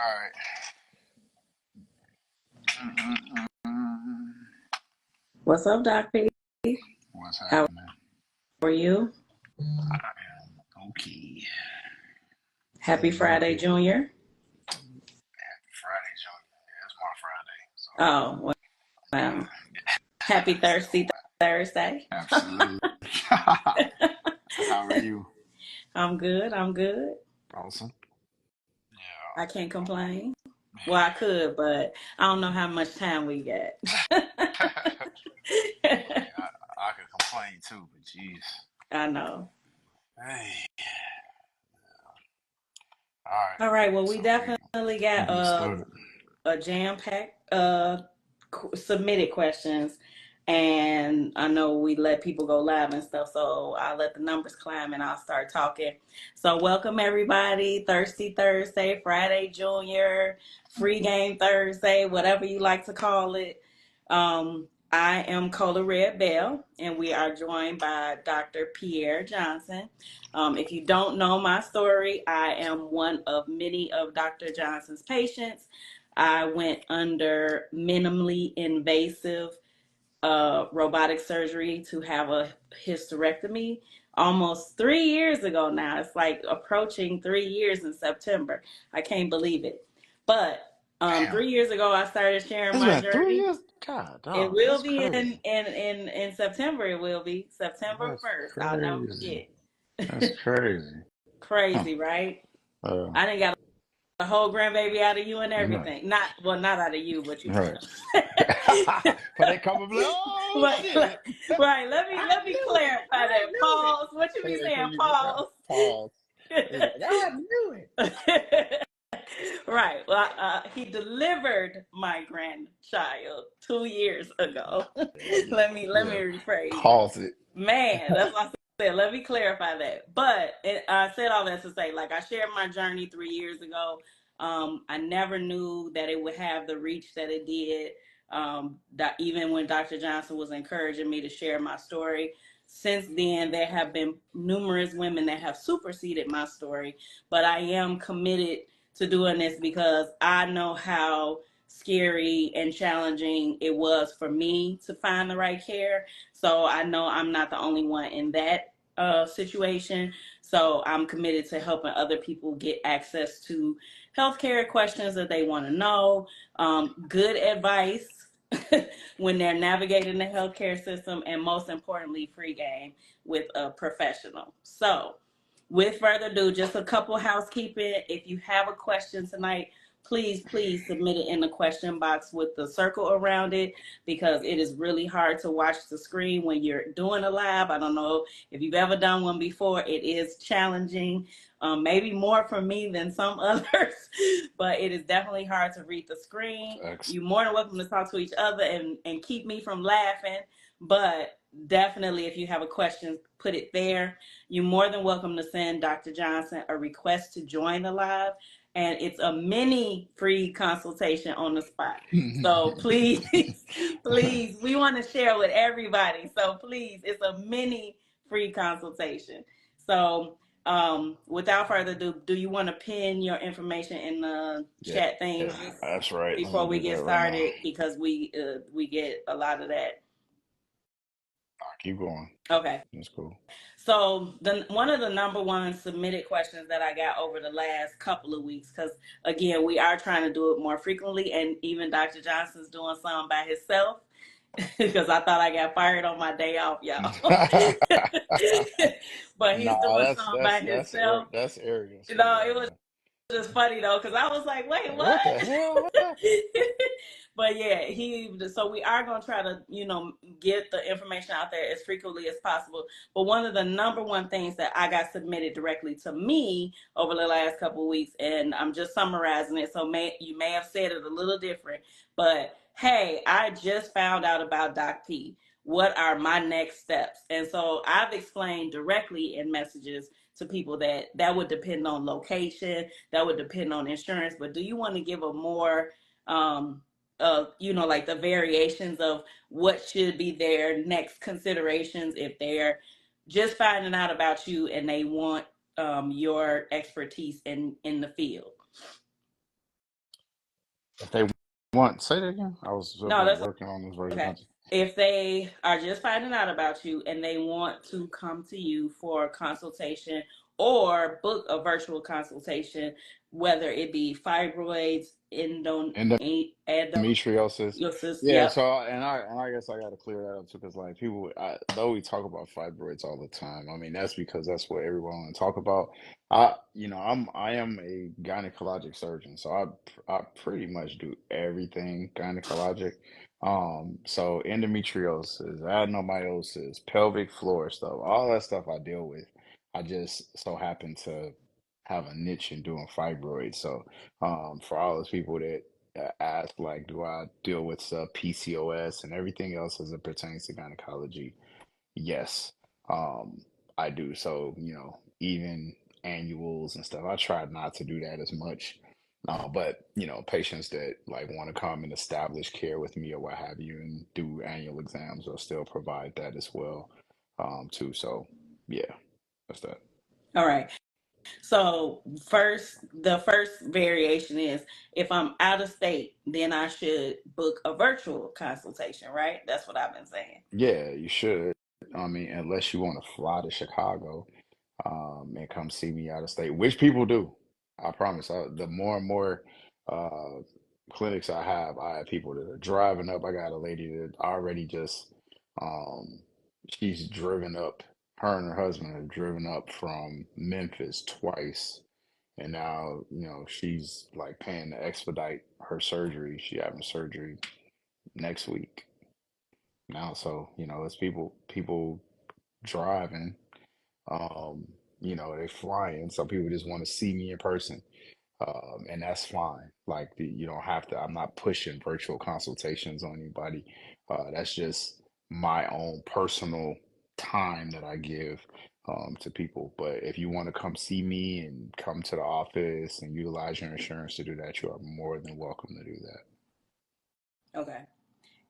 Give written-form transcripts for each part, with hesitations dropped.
All right. Mm-mm-mm. What's up, Doc P? What's How happening? are you? Okay. Happy Friday, Junior. Friday, Junior. Yeah, it's my Friday. So, Oh, well, happy so Thirsty Thursday. absolutely. How are you? I'm good. I'm good. Awesome. I can't complain. Well, I Yeah. could, but I don't know how much time we got. Yeah. I could complain too, but jeez. I know. Hey. All right. All right. Well, we So definitely we got can get started. a jam-packed submitted questions, and I know we let people go live and stuff, so I'll let the numbers climb and I'll start talking. So welcome everybody, Thirsty Thursday, Friday Junior, Free Game Thursday, whatever you like to call it. I am Cola Red Bell, and we are joined by Dr. Pierre Johnson. If you don't know my story, I am one of many of Dr. Johnson's patients. I went under minimally invasive robotic surgery to have a hysterectomy almost 3 years ago now. It's like approaching 3 years in September. I can't believe it. But Damn. 3 years ago, I started sharing It's my been three journey. years. God, It dog, will that's be crazy. in September. It will be September That's 1st. I'll never crazy. That's forget. crazy. Huh. Crazy, right? Uh, I didn't got a whole grandbaby out of you and no. everything. Not well, not out of you, but you Right. know. But they come up like, oh Right, shit. right. I Let me knew it. clarify I that. knew it. Pause. What you And be they saying? come you Pause. pause. It's like, I knew it. Right. Well, he delivered my grandchild 2 years ago. Let me Yeah. rephrase. Pause it. Man, that's what I said. Let me clarify that. But I said all that to say, like, I shared my journey 3 years ago. I never knew that it would have the reach that it did. That even when Dr. Johnson was encouraging me to share my story, since then there have been numerous women that have superseded my story. But I am committed to doing this because I know how scary and challenging it was for me to find the right care. So I know I'm not the only one in that situation. So I'm committed to helping other people get access to healthcare questions that they want to know, good advice when they're navigating the healthcare system, and most importantly, free game with a professional. So with further ado, just a couple housekeeping. If you have a question tonight, please submit it in the question box with the circle around it, because it is really hard to watch the screen when you're doing a live. I don't know if you've ever done one before. It is challenging, maybe more for me than some others, but it is definitely hard to read the screen. Facts. You're more than welcome to talk to each other and keep me from laughing, but definitely if you have a question, put it there. You're more than welcome to send Dr. Johnson a request to join the live, and it's a mini free consultation on the spot. So please, please, we want to share with everybody. So please, it's a mini free consultation. So without further ado, do you want to pin your information in the Yeah, chat thing yeah, that's right. I'm before gonna we do get that right now. started? Because we get a lot of that. I'll keep going. Okay. That's cool. So one of the number one submitted questions that I got over the last couple of weeks, because again, we are trying to do it more frequently, and even Dr. Johnson's doing some by himself, because I thought I got fired on my day off, y'all. But he's Nah, doing that's some that's by that's ar- himself. that's arrogance You for know, you it right was now. just funny though, because I was like, wait, Like, what the what? hell? What happened? But yeah, so we are going to try to, get the information out there as frequently as possible. But one of the number one things that I got submitted directly to me over the last couple of weeks, and I'm just summarizing it, so you may have said it a little different, but hey, I just found out about Doc P. What are my next steps? And so I've explained directly in messages to people that would depend on location, that would depend on insurance, but do you want to give a more like the variations of what should be their next considerations if they're just finding out about you and they want your expertise in the field? If they want, say that again. I was No, that's working on this virtual okay. content. If they are just finding out about you and they want to come to you for a consultation or book a virtual consultation, whether it be fibroids, Endometriosis. endometriosis, Yeah, yep. so and I guess I got to clear that up too, because like people, though we talk about fibroids all the time. I mean, that's because that's what everyone want to talk about. I am a gynecologic surgeon, so I pretty much do everything gynecologic. So endometriosis, adenomyosis, pelvic floor stuff, all that stuff I deal with. I just so happen to have a niche in doing fibroids. So for all those people that ask, like, do I deal with PCOS and everything else as it pertains to gynecology? Yes, um, I do. So, even annuals and stuff, I try not to do that as much. But, patients that like want to come and establish care with me or what have you and do annual exams, will still provide that as well, too. So, yeah, that's that. All right. So the first variation is if I'm out of state, then I should book a virtual consultation, right? That's what I've been saying. Yeah, you should. I mean, unless you want to fly to Chicago, and come see me out of state, which people do. I promise. The more and more uh, clinics I have people that are driving up. I got a lady that already just, um, she's driven up, her and her husband have driven up from Memphis twice. And now, she's like paying to expedite her surgery. She having surgery next week now. So, it's people driving, um, they flying. Some people just want to see me in person, and that's fine. Like you don't have to. I'm not pushing virtual consultations on anybody. That's just my own personal time that I give to people. But if you want to come see me and come to the office and utilize your insurance to do that, you are more than welcome to do that. Okay.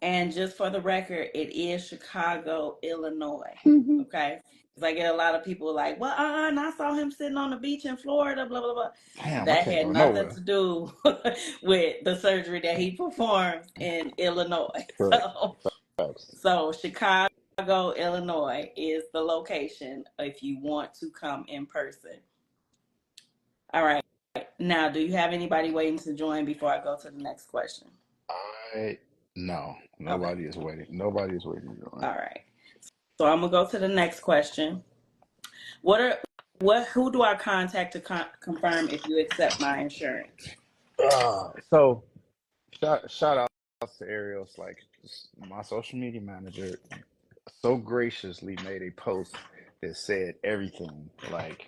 And just for the record, it is Chicago, Illinois. Okay. Because I get a lot of people like, well, and I saw him sitting on the beach in Florida, blah, blah, blah. Damn, I That can't had go nothing nowhere. to do with the surgery that he performs in Illinois. Correct. Facts. So Chicago, Illinois is the location if you want to come in person. All right. Now, do you have anybody waiting to join before I go to the next question? I No, Okay. nobody is waiting. Nobody is waiting to join. All right. So I'm gonna go to the next question. What are who do I contact to confirm if you accept my insurance? So shout outs to Ariel's, like, my social media manager so graciously made a post that said everything, like,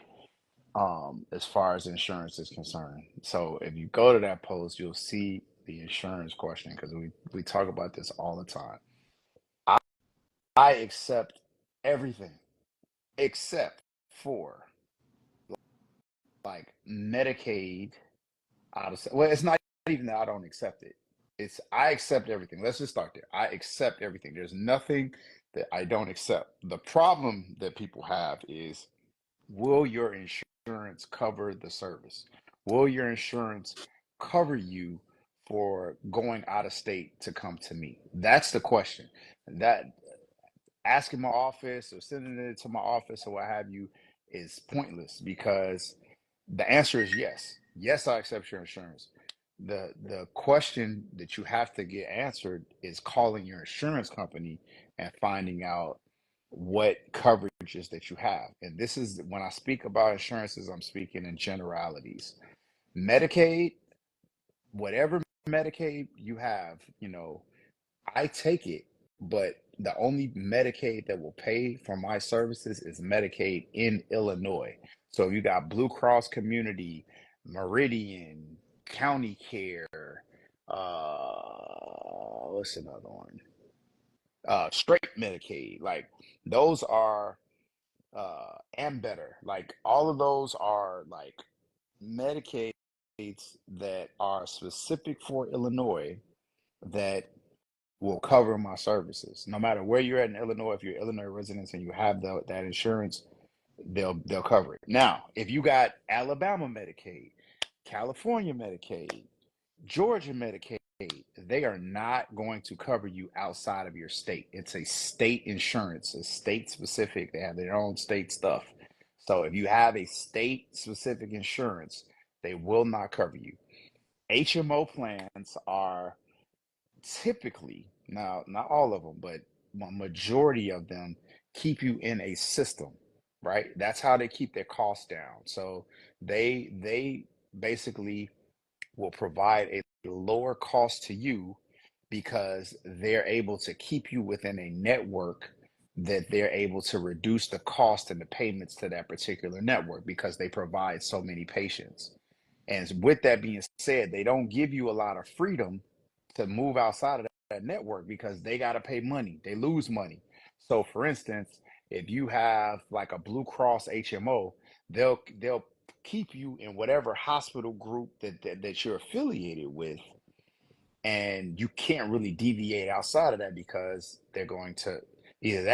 as far as insurance is concerned. So if you go to that post, you'll see the insurance question, because we talk about this all the time. I, I accept everything except for, like, Medicaid out of, well, it's not even that I don't accept it. It's I accept everything. Let's just start there. I accept everything. There's nothing that I don't accept. The problem that people have is, will your insurance cover the service? Will your insurance cover you for going out of state to come to me? That's the question. That asking my office or sending it to my office or what have you is pointless, because the answer is yes. Yes, I accept your insurance. The question that you have to get answered is calling your insurance company and finding out what coverages that you have. And this is when I speak about insurances, I'm speaking in generalities. Medicaid, whatever Medicaid you have, I take it, but the only Medicaid that will pay for my services is Medicaid in Illinois. So you got Blue Cross Community, Meridian, County Care, what's another one? Straight Medicaid. Like, those are, and better. Like, all of those are like Medicaids that are specific for Illinois, that will cover my services. No matter where you're at in Illinois, if you're Illinois residents and you have that insurance, they'll cover it. Now, if you got Alabama Medicaid, California Medicaid, Georgia Medicaid, they are not going to cover you outside of your state. It's a state insurance, it's state specific. They have their own state stuff. So if you have a state specific insurance, they will not cover you. HMO plans are typically, now not all of them, but a majority of them keep you in a system, right? That's how they keep their costs down. So they basically will provide a lower cost to you because they're able to keep you within a network that they're able to reduce the cost and the payments to that particular network because they provide so many patients. And with that being said, they don't give you a lot of freedom to move outside of that network because they got to pay money. They lose money. So, for instance, if you have like a Blue Cross HMO, they'll keep you in whatever hospital group that you're affiliated with, and you can't really deviate outside of that because they're going to either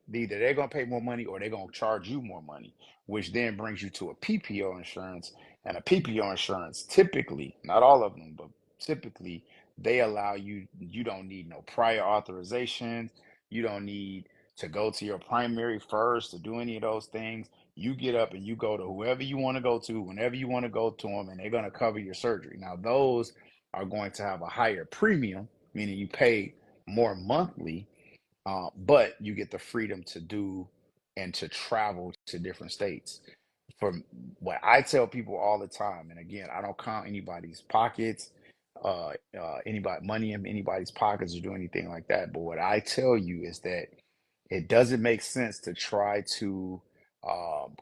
they're going to pay more money or they're going to charge you more money, which then brings you to a PPO insurance. And a PPO insurance, typically, not all of them, but typically, they allow you, you don't need no prior authorization, you don't need to go to your primary first to do any of those things. You get up and you go to whoever you want to go to whenever you want to go to them, and they're going to cover your surgery. Now those are going to have a higher premium, meaning you pay more monthly, but you get the freedom to do and to travel to different states. From what I tell people all the time, and again, I don't count anybody's pockets, anybody money in anybody's pockets or do anything like that. But what I tell you is that it doesn't make sense to try to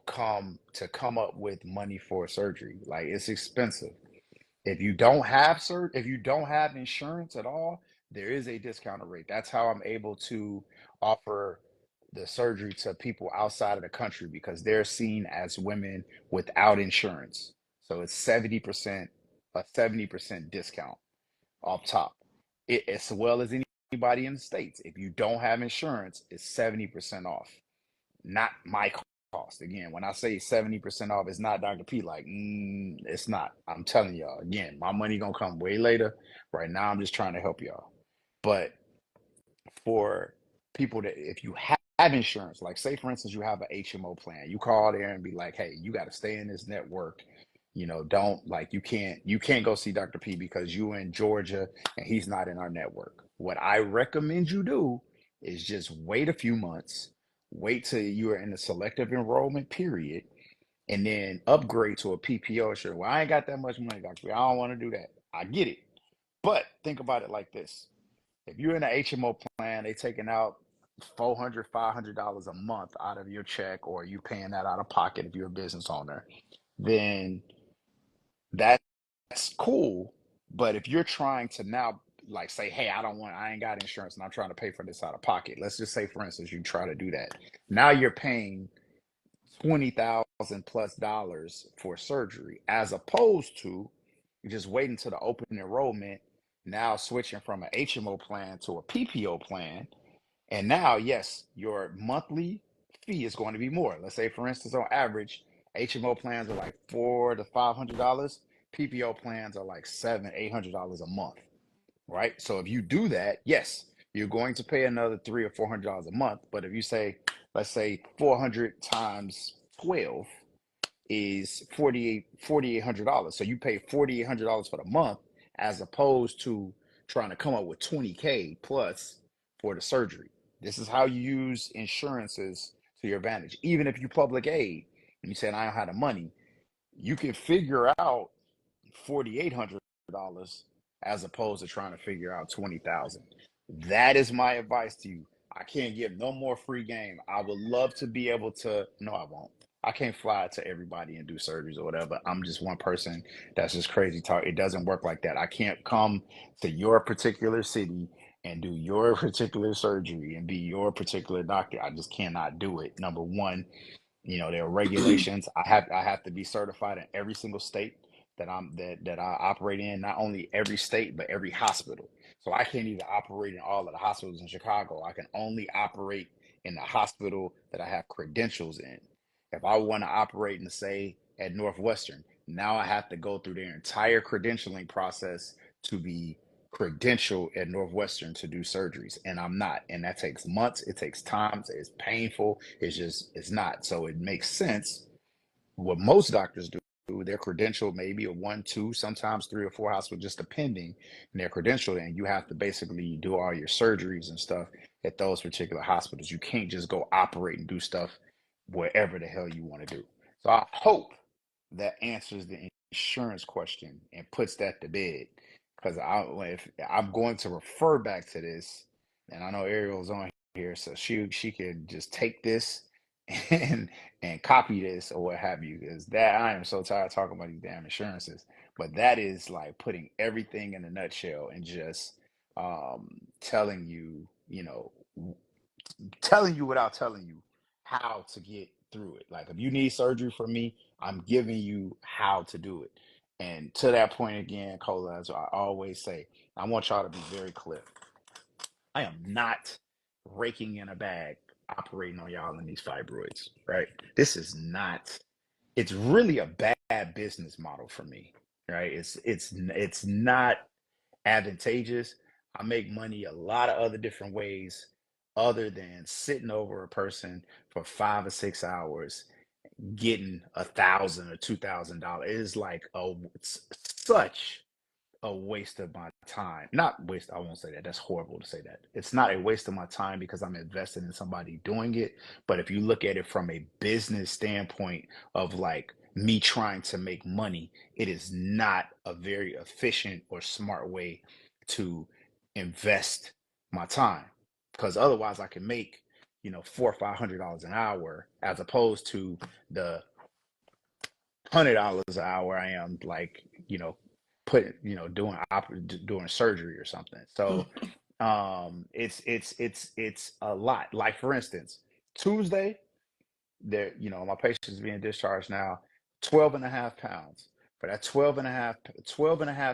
come up with money for surgery. Like it's expensive. If you don't have insurance at all, there is a discounted rate. That's how I'm able to offer the surgery to people outside of the country because they're seen as women without insurance. So it's 70%, a 70% discount off top. As well as anybody in the States. If you don't have insurance, it's 70% off. Not my cost. Again, when I say 70% off, it's not Dr. P like, it's not. I'm telling y'all, again, my money gonna come way later. Right now, I'm just trying to help y'all. But for people that, if you have insurance, like say for instance, you have an HMO plan, you call there and be like, hey, you got to stay in this network. Don't like you can't go see Dr. P because you in Georgia and he's not in our network. What I recommend you do is just wait a few months, wait till you are in the selective enrollment period, and then upgrade to a PPO. Sure, well, I ain't got that much money, Dr. P. I don't want to do that. I get it. But think about it like this. If you're in an HMO plan, they taking out $400, $500 a month out of your check, or you paying that out of pocket if you're a business owner, then that's cool. But if you're trying to now like say, hey, I ain't got insurance and I'm trying to pay for this out of pocket. Let's just say, for instance, you try to do that. Now you're paying 20,000 plus dollars for surgery, as opposed to just waiting to the open enrollment, now switching from an HMO plan to a PPO plan. And now, yes, your monthly fee is going to be more. Let's say, for instance, on average, HMO plans are like $400 to $500. PPO plans are like $700, $800 a month, right? So if you do that, yes, you're going to pay another $300 or $400 a month. But if you say, let's say 400 times 12 is $4,800. So you pay $4,800 for the month as opposed to trying to come up with 20K plus for the surgery. This is how you use insurances to your advantage. Even if you public aid and you say, I don't have the money, you can figure out $4,800 as opposed to trying to figure out 20,000. That is my advice to you. I can't give no more free game. I would love to be able to. No, I won't. I can't fly to everybody and do surgeries or whatever. I'm just one person that's just crazy talk. It doesn't work like that. I can't come to your particular city and do your particular surgery and be your particular doctor. I just cannot do it. Number one, there are regulations. I have to be certified in every single state that I operate in, not only every state but every hospital. So I can't even operate in all of the hospitals in Chicago. I can only operate in the hospital that I have credentials in. If I want to operate in, say, at Northwestern, now I have to go through their entire credentialing process to be credentialed at Northwestern to do surgeries, and I'm not. And that takes months, it takes time, it's painful, it's not. So it makes sense what most doctors do. They're credentialed maybe a one, two, sometimes three or four hospitals, just depending. And they're credentialed, and you have to basically do all your surgeries and stuff at those particular hospitals. You can't just go operate and do stuff wherever the hell you want to do. So I hope that answers the insurance question and puts that to bed. Because if I'm going to refer back to this, and I know Ariel's on here, so she can just take this and copy this or what have you. Because that I am so tired of talking about these damn insurances. But that is like putting everything in a nutshell and just telling you, telling you without telling you how to get through it. Like if you need surgery from me, I'm giving you how to do it. And to that point again, Cola, as I always say, I want y'all to be very clear. I am not raking in a bag operating on y'all in these fibroids, right? This is not, it's really a bad business model for me, right? It's not advantageous. I make money a lot of other different ways other than sitting over a person for 5 or 6 hours getting $1,000 or $2,000. It is like such a waste of my time. Not waste, I won't say that. That's horrible to say that. It's not a waste of my time because I'm invested in somebody doing it. But if you look at it from a business standpoint of like me trying to make money, it is not a very efficient or smart way to invest my time. Because otherwise I can make, $400 or $500 an hour as opposed to the $100 an hour I am like doing surgery or something. So it's a lot. Like for instance, Tuesday there my patient's being discharged now, 12 and a half pounds. For that 12 and a half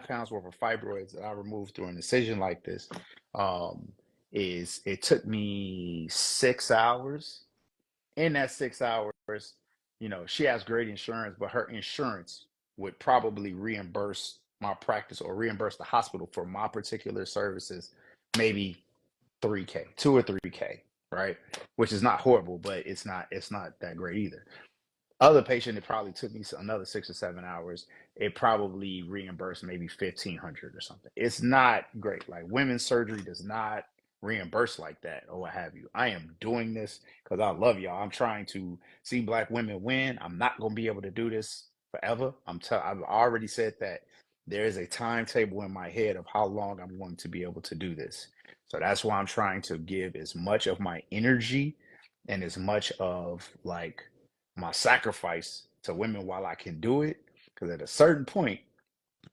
pounds worth of fibroids that I removed through an incision like this, is it took me 6 hours. In that 6 hours, she has great insurance, but her insurance would probably reimburse my practice or reimburse the hospital for my particular services, maybe 3K, 2 or 3K, right? Which is not horrible, but it's not that great either. Other patient, it probably took me another 6 or 7 hours. It probably reimbursed maybe 1,500 or something. It's not great. Like women's surgery does not reimburse like that or what have you. I am doing this because I love y'all. I'm trying to see Black women win. I'm not gonna be able to do this forever. I've already said that there is a timetable in my head of how long I'm going to be able to do this. So that's why I'm trying to give as much of my energy and as much of like my sacrifice to women while I can do it. Because at a certain point,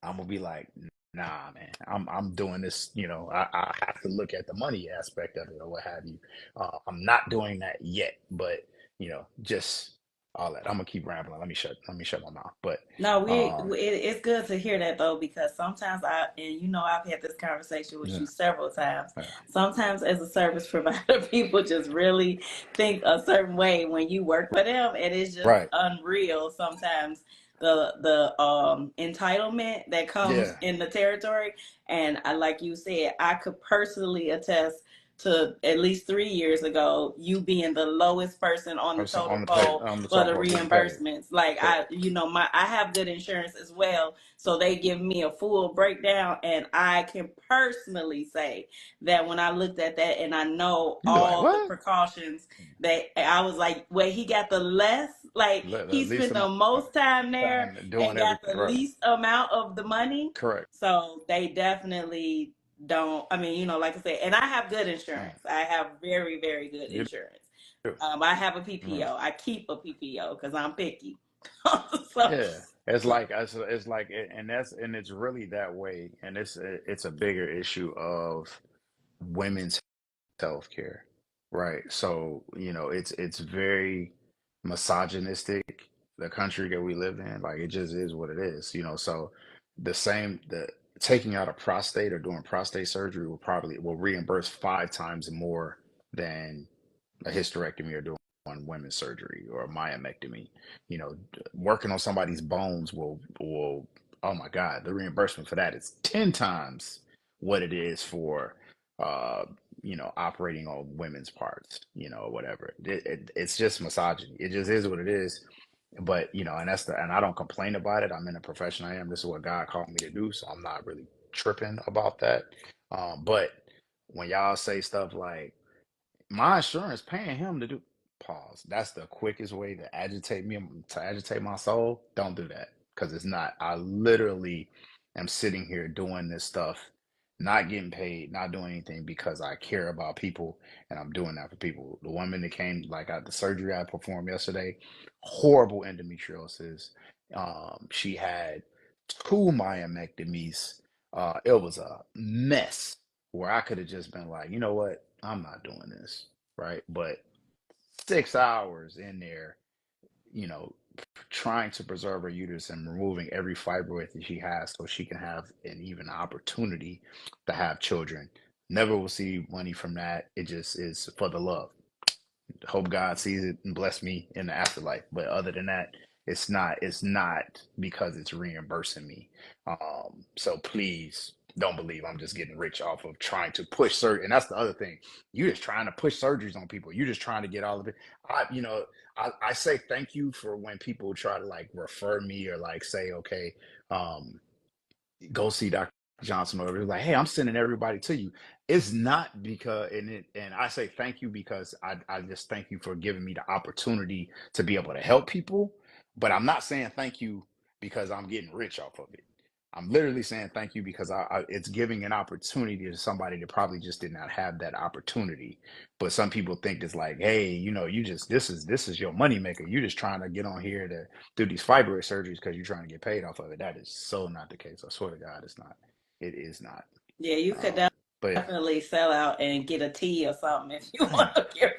I'm gonna be like, nah, man, I'm doing this. I have to look at the money aspect of it or what have you. I'm not doing that yet, but just all that. I'm gonna keep rambling. Let me shut my mouth. But No, um, it's good to hear that though, because sometimes I've had this conversation with you yeah, several times. yeah, Sometimes as a service provider, people just really think a certain way when you work for them, and it's just right, unreal sometimes the entitlement that comes yeah. in the territory. And like you said, I could personally attest to at least 3 years ago, you being the lowest person on the Person totem on the pay pole on the for top the of getting paid. reimbursements. Like Correct. I have good insurance as well, so they give me a full breakdown, and I can personally say that when I looked at that and I know You be like, all the what? precautions, that I was like, well, he got the less, like he At least spent amount the of most time there time and doing got everything the right. least amount of the money. Correct. So they definitely don't. I mean, like I said, and I have good Mm. insurance. I have very, very good You insurance. do. I have a Right. PPO. I keep a PPO because I'm picky. So, Yeah, it's like, and it's really that way, and it's a bigger issue of women's health care, right? So it's very misogynistic. The country that we live in, like it just is what it is. So the taking out a prostate or doing prostate surgery will reimburse 5 times more than a hysterectomy or doing women's surgery or a myomectomy. Working on somebody's bones will oh my God, the reimbursement for that is 10 times what it is for, uh, operating on women's parts, whatever. It's just misogyny. It just is what it is. But, and I don't complain about it. I'm in the profession I am. This is what God called me to do. So I'm not really tripping about that. But when y'all say stuff like, my insurance paying him to do, pause. That's the quickest way to agitate me, to agitate my soul. Don't do that, because it's not. I literally am sitting here doing this stuff, not getting paid, not doing anything, because I care about people, and I'm doing that for people. The woman that came, like, at the surgery I performed yesterday, horrible endometriosis. She had two myomectomies. It was a mess, where I could have just been like, you know what, I'm not doing this, right? But 6 hours in there, you know, trying to preserve her uterus and removing every fibroid that she has so she can have an even opportunity to have children. Never will see money from that. It just is for the love. Hope God sees it and bless me in the afterlife. But other than that, it's not because it's reimbursing me. So please don't believe I'm just getting rich off of trying to push surgery. And that's the other thing. You're just trying to push surgeries on people. You're just trying to get all of it. I say thank you for when people try to like refer me or like say, okay, um, go see Dr. Johnson, or like, hey, I'm sending everybody to you. It's not because, and I say thank you because I just thank you for giving me the opportunity to be able to help people. But I'm not saying thank you because I'm getting rich off of it. I'm literally saying thank you because it's giving an opportunity to somebody that probably just did not have that opportunity. But some people think it's like, hey, you just, this is your money maker. You just trying to get on here to do these fibroid surgeries because you're trying to get paid off of it. That is so not the case. I swear to God, it's not. It is not. Yeah, you could But definitely sell out and get a tea or something if you want to get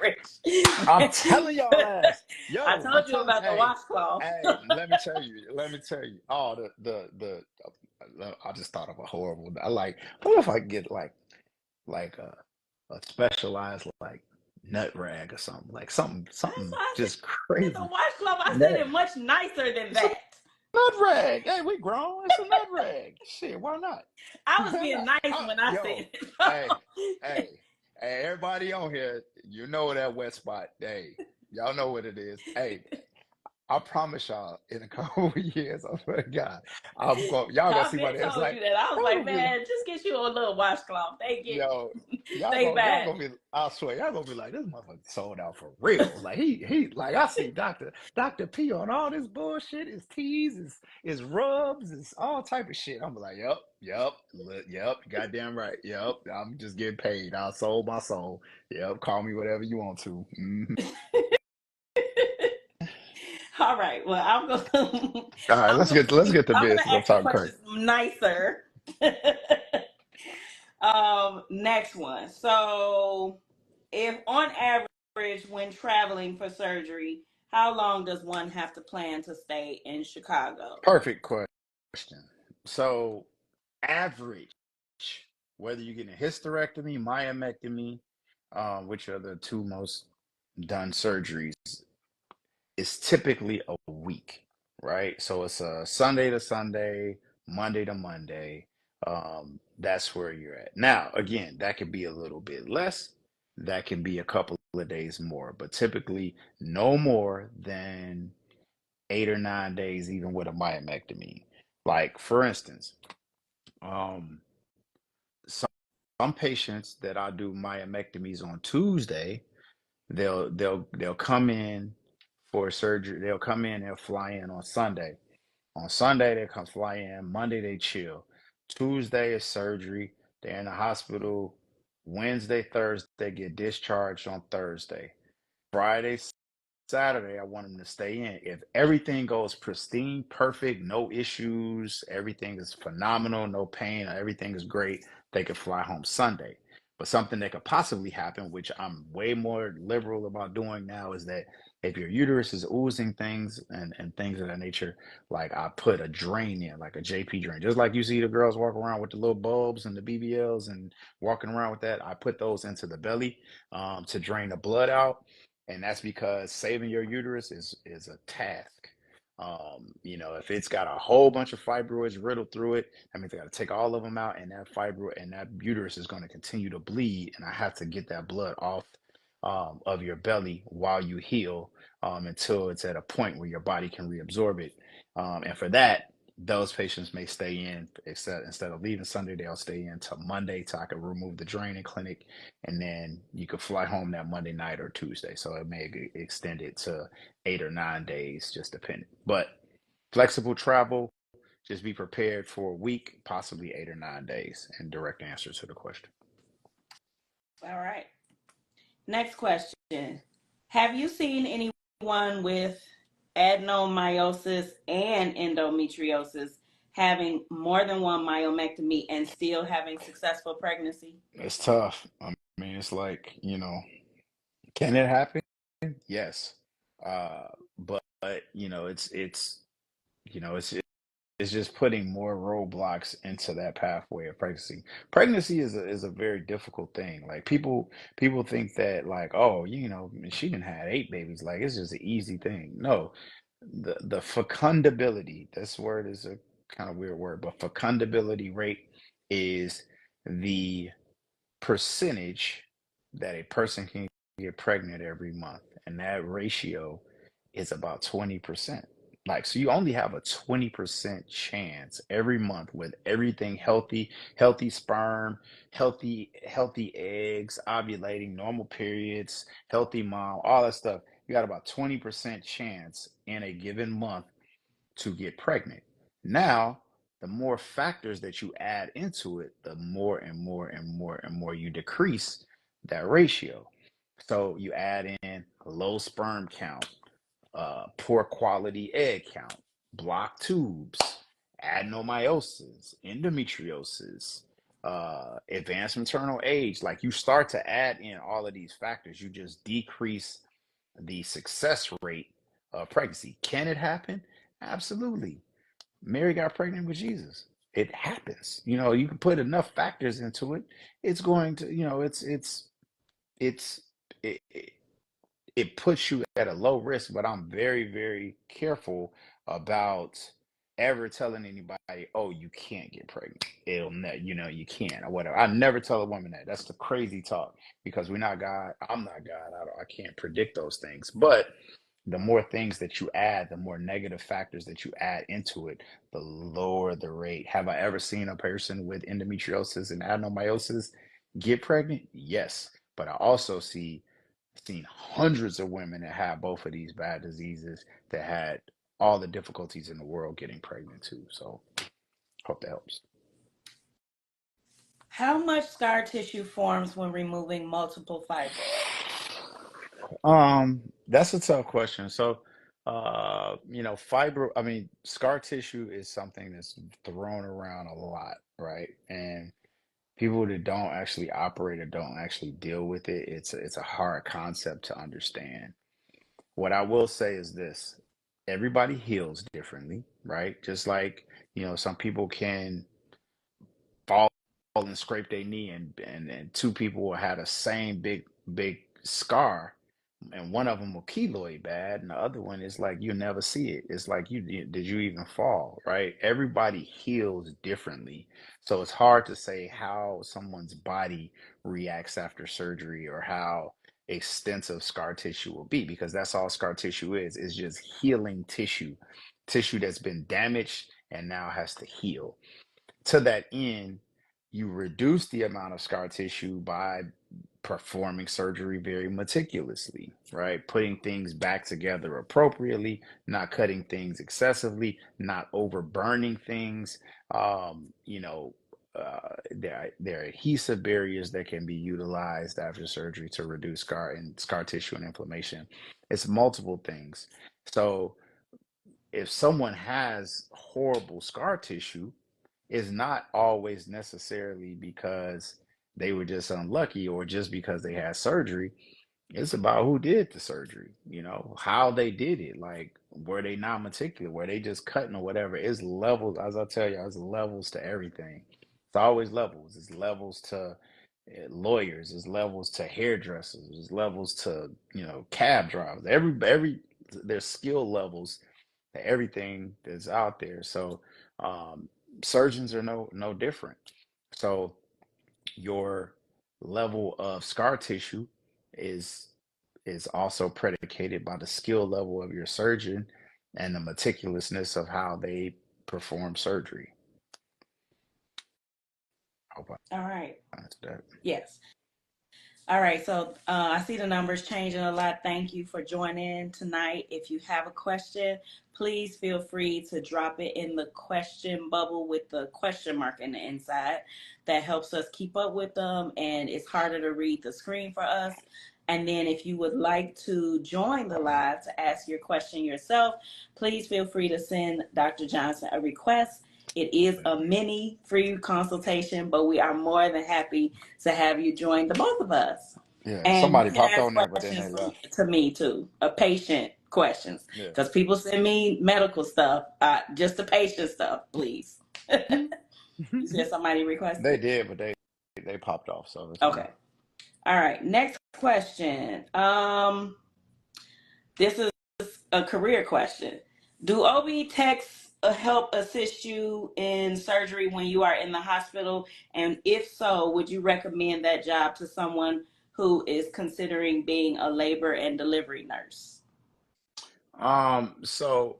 I'm rich. telling y'all ass, I yo, I'm told you telling, about the hey, washcloth. hey, let me tell you. Oh, I just thought of a horrible. I like. What if I get like a specialized like nut rag or something, like That's something why I said just it's a crazy. washcloth. I said Nut. it much nicer than It's a that. nut rag. Hey, we grown. It's a nut rag. Shit, why not? I was Why being not? nice when I Yo, said it. hey, hey, hey, everybody on here, you know that wet spot. Hey, y'all know what it is. Hey, I promise y'all, in a couple of years, I swear to God, y'all gonna I've see my been name. It's told like, you that. I was y'all like, gonna be like, man, just get you a little washcloth. They get yo, they y'all bad. gonna be, I swear, y'all gonna be like, this motherfucker sold out for real. Like like I see Dr. P on all this bullshit, his teas, his rubs, his all type of shit. I'm like, yep, goddamn right. Yep, I'm just getting paid. I sold my soul. Yep, call me whatever you want to. All right. Well, I'm gonna All right, let's get to I'm gonna business. I'm ask the talking crazy. questions nicer. Next one. So, if on average, when traveling for surgery, how long does one have to plan to stay in Chicago? Perfect question. So, average, whether you're getting a hysterectomy, myomectomy, which are the two most done surgeries, is typically a week, right? So it's a Sunday to Sunday, Monday to Monday. That's where you're at. Now, again, that could be a little bit less, that can be a couple of days more, but typically no more than 8 or 9 days, even with a myomectomy. Like, for instance, um, some, some patients that I do myomectomies on Tuesday, they'll come in for surgery. They'll come in, they'll fly in on Sunday. On Sunday, they come fly in. Monday, they chill. Tuesday is surgery. They're in the hospital. Wednesday, Thursday, get discharged on Thursday. Friday, Saturday, I want them to stay in. If everything goes pristine, perfect, no issues, everything is phenomenal, no pain, everything is great, they could fly home Sunday. But something that could possibly happen, which I'm way more liberal about doing now, is that if your uterus is oozing things and things of that nature, like I put a drain in, like a JP drain, just like you see the girls walk around with the little bulbs and the BBLs and walking around with that. I put those into the belly to drain the blood out, and that's because saving your uterus is a task. If it's got a whole bunch of fibroids riddled through it, that means I got to take all of them out, and that fibroid and that uterus is going to continue to bleed, and I have to get that blood off of your belly while you heal, until it's at a point where your body can reabsorb it. And for that, those patients may stay in, except instead of leaving Sunday, they'll stay in till Monday till I can remove the draining clinic, and then you could fly home that Monday night or Tuesday. So it may be extended to 8 or 9 days, just depending. But flexible travel, just be prepared for a week, possibly 8 or 9 days, and direct answer to the question. All right. Next question. Have you seen anyone with adenomyosis and endometriosis having more than one myomectomy and still having successful pregnancy? It's tough. I mean, it's like, can it happen? Yes. But it's it's just putting more roadblocks into that pathway of pregnancy. Pregnancy is a very difficult thing. Like people think that, like, oh, she didn't have 8 babies, like it's just an easy thing. No, the fecundability, this word is a kind of weird word, but fecundability rate is the percentage that a person can get pregnant every month. And that ratio is about 20%. Like, so you only have a 20% chance every month with everything healthy, healthy sperm, healthy eggs, ovulating, normal periods, healthy mom, all that stuff. You got about 20% chance in a given month to get pregnant. Now, the more factors that you add into it, the more and more and more and more you decrease that ratio. So you add in low sperm count, poor quality egg count, blocked tubes, adenomyosis, endometriosis, advanced maternal age. Like, you start to add in all of these factors, you just decrease the success rate of pregnancy. Can it happen? Absolutely. Mary got pregnant with Jesus. It happens. You can put enough factors into it. It's going to, it's it, it puts you at a low risk, but I'm very, very careful about ever telling anybody, oh, you can't get pregnant. You can't, or whatever. I never tell a woman that. That's the crazy talk, because we're not God. I'm not God. I can't predict those things. But the more things that you add, the more negative factors that you add into it, the lower the rate. Have I ever seen a person with endometriosis and adenomyosis get pregnant? Yes. But I also seen hundreds of women that had both of these bad diseases that had all the difficulties in the world getting pregnant too. So hope that helps. How much scar tissue forms when removing multiple fibroids? That's a tough question. So, scar tissue is something that's thrown around a lot, right? And people that don't actually operate or don't actually deal with it, it's a hard concept to understand. What I will say is this: everybody heals differently, right? Just like, some people can fall and scrape their knee, and two people will have the same big scar, and one of them will keloid bad, and the other one is like you never see it. It's like, did you even fall, right? Everybody heals differently, so it's hard to say how someone's body reacts after surgery, or how extensive scar tissue will be, because that's all scar tissue is just healing tissue that's been damaged and now has to heal. To that end, you reduce the amount of scar tissue by performing surgery very meticulously, right? Putting things back together appropriately, not cutting things excessively, not overburning things. There are adhesive barriers that can be utilized after surgery to reduce scar tissue and inflammation. It's multiple things. So if someone has horrible scar tissue, is not always necessarily because they were just unlucky or just because they had surgery. It's about who did the surgery, how they did it. Like, were they not meticulous? Were they just cutting or whatever? It's levels, as I tell you, it's levels to everything. It's always levels. It's levels to lawyers. It's levels to hairdressers. It's levels to, cab drivers. There's skill levels everything that's out there. So um, surgeons are no different. So your level of scar tissue is is also predicated by the skill level of your surgeon and the meticulousness of how they perform surgery. I hope All right. I answered that. Yes. All right, so I see the numbers changing a lot. Thank you for joining tonight. If you have a question, please feel free to drop it in the question bubble with the question mark in the inside. That helps us keep up with them, and it's harder to read the screen for us. And then, if you would like to join the live to ask your question yourself, please feel free to send Dr. Johnson a request. It is a mini free consultation, but we are more than happy to have you join the both of us. Yeah, And you somebody can popped ask on there, but then questions they left. to me too, a patient questions. Yeah. Because people send me medical stuff, just the patient stuff, please. You said somebody They requested? did, but they popped off, so it's fine. Okay. All right. Next question. This is a career question. Do OB techs help assist you in surgery when you are in the hospital? And if so, would you recommend that job to someone who is considering being a labor and delivery nurse? So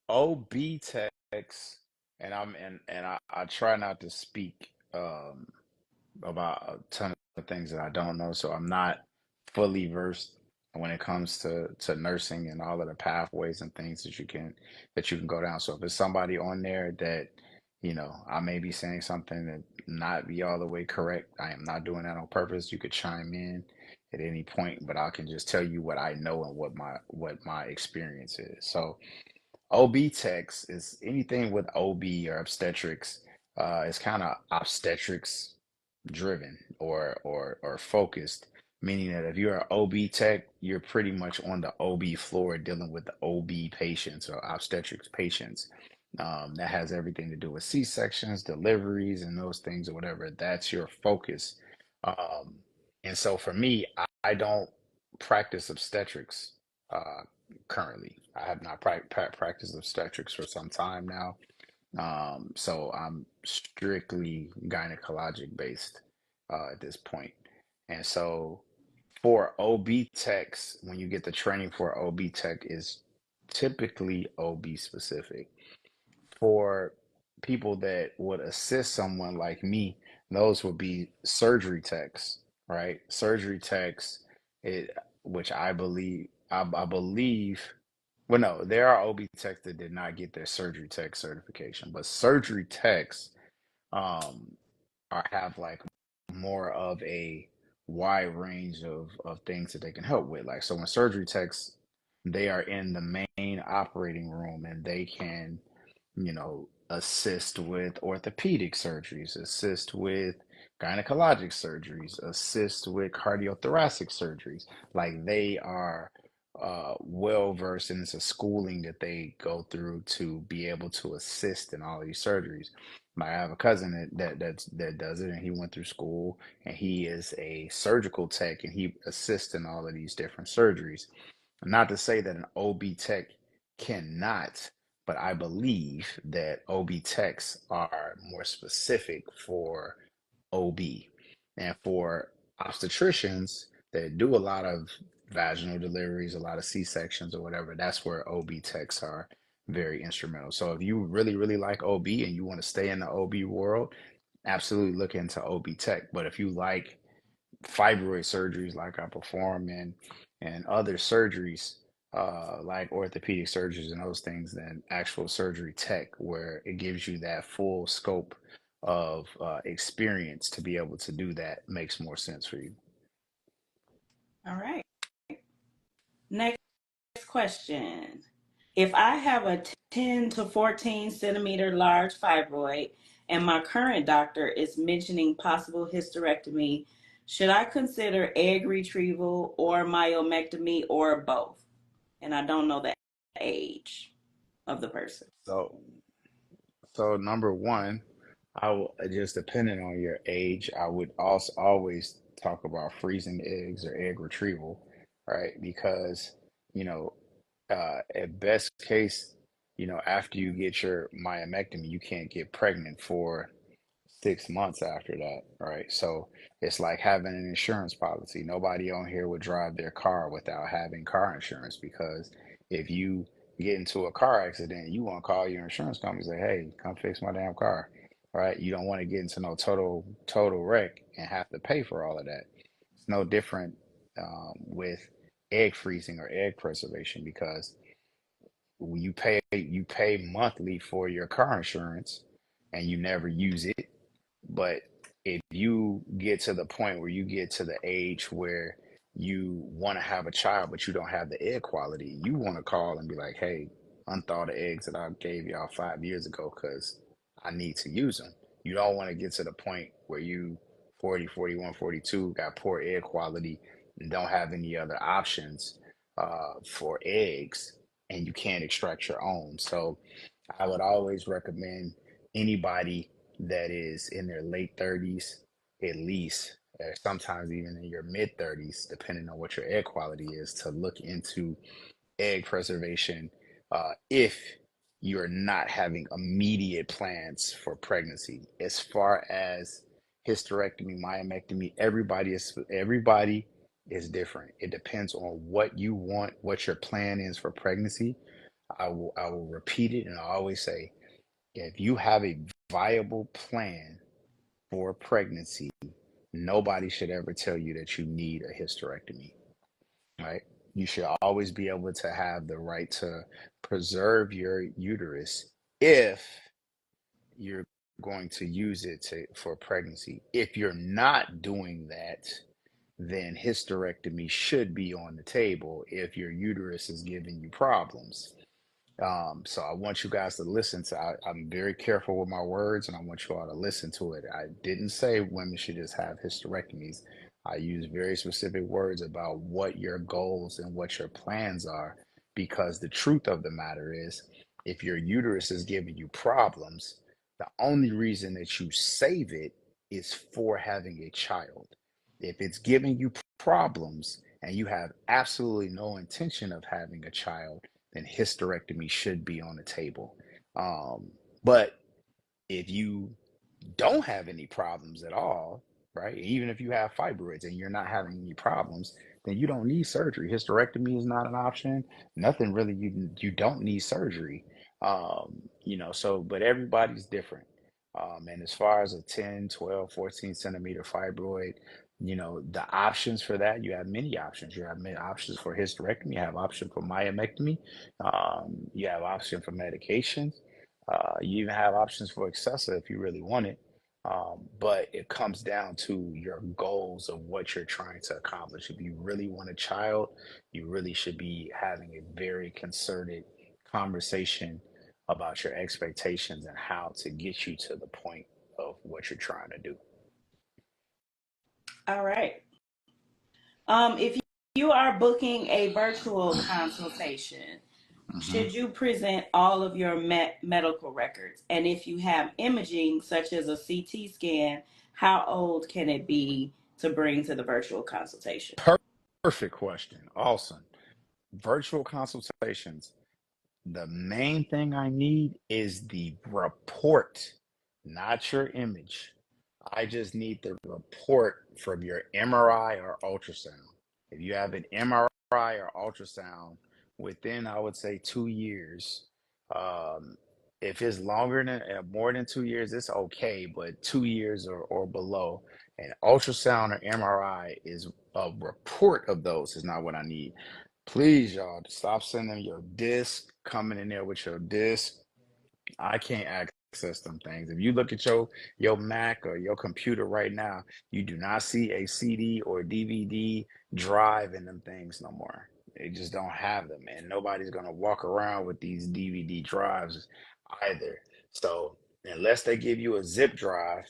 OB techs, and I try not to speak about a ton of things that I don't know, so I'm not fully versed when it comes to nursing and all of the pathways and things that you can go down. So if it's somebody on there that, I may be saying something that not be all the way correct, I am not doing that on purpose. You could chime in at any point, but I can just tell you what I know and what my experience is. So OB techs is anything with OB or obstetrics. It's kind of obstetrics driven or focused, meaning that if you're an OB tech, you're pretty much on the OB floor dealing with the OB patients or obstetrics patients. That has everything to do with C-sections, deliveries, and those things or whatever. That's your focus. Um, and so for me, I don't practice obstetrics currently. I have not practiced obstetrics for some time now. So I'm strictly gynecologic based at this point. And so for OB techs, when you get the training for OB tech is typically OB specific. For people that would assist someone like me, those would be surgery techs, right? Surgery techs, it which I believe well, no, there are OB techs that did not get their surgery tech certification, but surgery techs um, are have like more of a wide range of things that they can help with. Like so, when surgery techs, they are in the main operating room and they can assist with orthopedic surgeries, assist with gynecologic surgeries, assist with cardiothoracic surgeries. Like they are well versed, and it's a schooling that they go through to be able to assist in all these surgeries. I have a cousin that does it, and he went through school, and he is a surgical tech, and he assists in all of these different surgeries. Not to say that an OB tech cannot, but I believe that OB techs are more specific for OB. And for obstetricians that do a lot of vaginal deliveries, a lot of C-sections or whatever, that's where OB techs are very instrumental. So if you really, really like OB and you want to stay in the OB world, absolutely look into OB tech. But if you like fibroid surgeries like I perform and other surgeries like orthopedic surgeries and those things than actual surgery tech where it gives you that full scope of experience to be able to do that makes more sense for you. All right. Next question. If I have a 10 to 14 centimeter large fibroid and my current doctor is mentioning possible hysterectomy, should I consider egg retrieval or myomectomy or both? And I don't know the age of the person. So so number one, I will just depending on your age, I would also always talk about freezing eggs or egg retrieval, right? Because, you know, at best case, after you get your myomectomy, you can't get pregnant for 6 months after that, right? So it's like having an insurance policy. Nobody on here would drive their car without having car insurance, because if you get into a car accident, you want to call your insurance company and say, "Hey, come fix my damn car," right? You don't want to get into no total wreck and have to pay for all of that. It's no different with egg freezing or egg preservation, because you pay monthly for your car insurance and you never use it. But if you get to the point where you get to the age where you want to have a child, but you don't have the egg quality, you want to call and be like, "Hey, unthaw the eggs that I gave y'all 5 years ago because I need to use them." You don't want to get to the point where you 40, 41, 42, got poor egg quality and don't have any other options for eggs, and you can't extract your own. So I would always recommend anybody that is in their late 30s, at least, or sometimes even in your mid 30s, depending on what your egg quality is, to look into egg preservation if you're not having immediate plans for pregnancy. As far as hysterectomy, myomectomy, everybody is different. It depends on what you want, what your plan is for pregnancy. I will repeat it, and I always say, if you have a viable plan for pregnancy, nobody should ever tell you that you need a hysterectomy, right? You should always be able to have the right to preserve your uterus if you're going to use it for pregnancy. If you're not doing that, then hysterectomy should be on the table if your uterus is giving you problems. So I want you guys to listen to. I'm very careful with my words, and I want you all to listen to it. I didn't say women should just have hysterectomies. I use very specific words about what your goals and what your plans are, because the truth of the matter is, if your uterus is giving you problems, the only reason that you save it is for having a child. If it's giving you problems and you have absolutely no intention of having a child, then hysterectomy should be on the table. But if you don't have any problems at all, right? Even if you have fibroids and you're not having any problems, then you don't need surgery. Hysterectomy is not an option. Nothing really. You don't need surgery. So but everybody's different. And as far as a 10, 12, 14 centimeter fibroid, the options for that, you have many options. You have many options for hysterectomy, you have option for myomectomy, you have option for medications, you even have options for Accessa if you really want it. But it comes down to your goals of what you're trying to accomplish. If you really want a child, you really should be having a very concerted conversation about your expectations and how to get you to the point of what you're trying to do. All right. If you are booking a virtual consultation, Mhm. should you present all of your medical records? And if you have imaging, such as a CT scan, how old can it be to bring to the virtual consultation? Perfect question. Awesome. Virtual consultations. The main thing I need is the report, not your image. I just need the report from your MRI or ultrasound. If you have an MRI or ultrasound within, I would say, 2 years. Um, if it's longer than more than 2 years, it's okay, but 2 years or below, an ultrasound or MRI is a report of those is not what I need. Please, y'all, stop sending your disc, coming in there with your disc. I can't access them things. If you look at your Mac or your computer right now, you do not see a CD or DVD drive in them things no more. They just don't have them, and nobody's gonna walk around with these DVD drives either. So unless they give you a zip drive,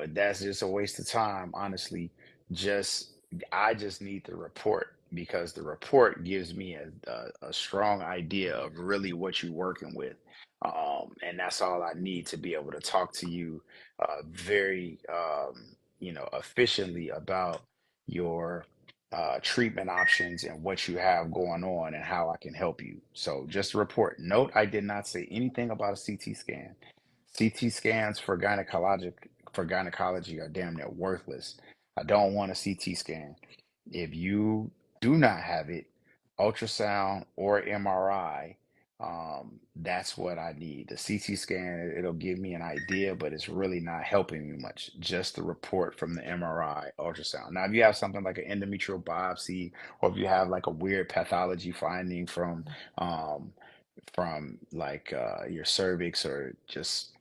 that's just a waste of time, honestly. Just I just need the report, because the report gives me a strong idea of really what you're working with. And that's all I need to be able to talk to you very efficiently about your treatment options and what you have going on and how I can help you. So just a report. Note, I did not say anything about a CT scan. CT scans for gynecology are damn near worthless. I don't want a CT scan. If you do not have it, ultrasound or MRI, that's what I need. The CT scan, it'll give me an idea, but it's really not helping me much. Just the report from the MRI, ultrasound. Now, if you have something like an endometrial biopsy, or if you have like a weird pathology finding um, from like your cervix or just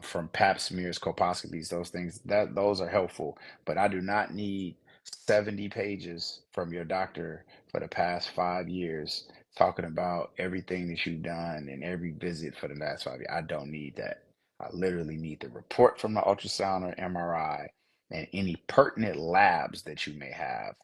from pap smears, colposcopies, those things that those are helpful. But I do not need 70 pages from your doctor for the past 5 years talking about everything that you've done and every visit for the last 5 years. I don't need that. I literally need the report from the ultrasound or MRI and any pertinent labs that you may have,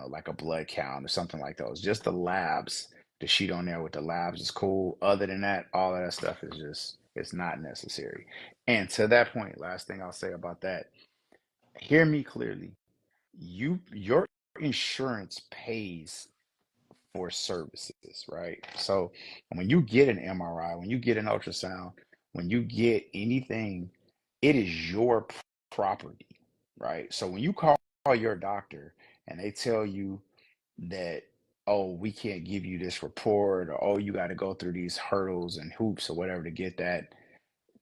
like a blood count or something like those. Just the labs, the sheet on there with the labs is cool. Other than that, all of that stuff is just, it's not necessary. And to that point, last thing I'll say about that, hear me clearly. Your insurance pays for services, right? So when you get an MRI, when you get an ultrasound, when you get anything, it is your property, right? So when you call your doctor and they tell you that, oh, we can't give you this report, or oh, you got to go through these hurdles and hoops or whatever to get that,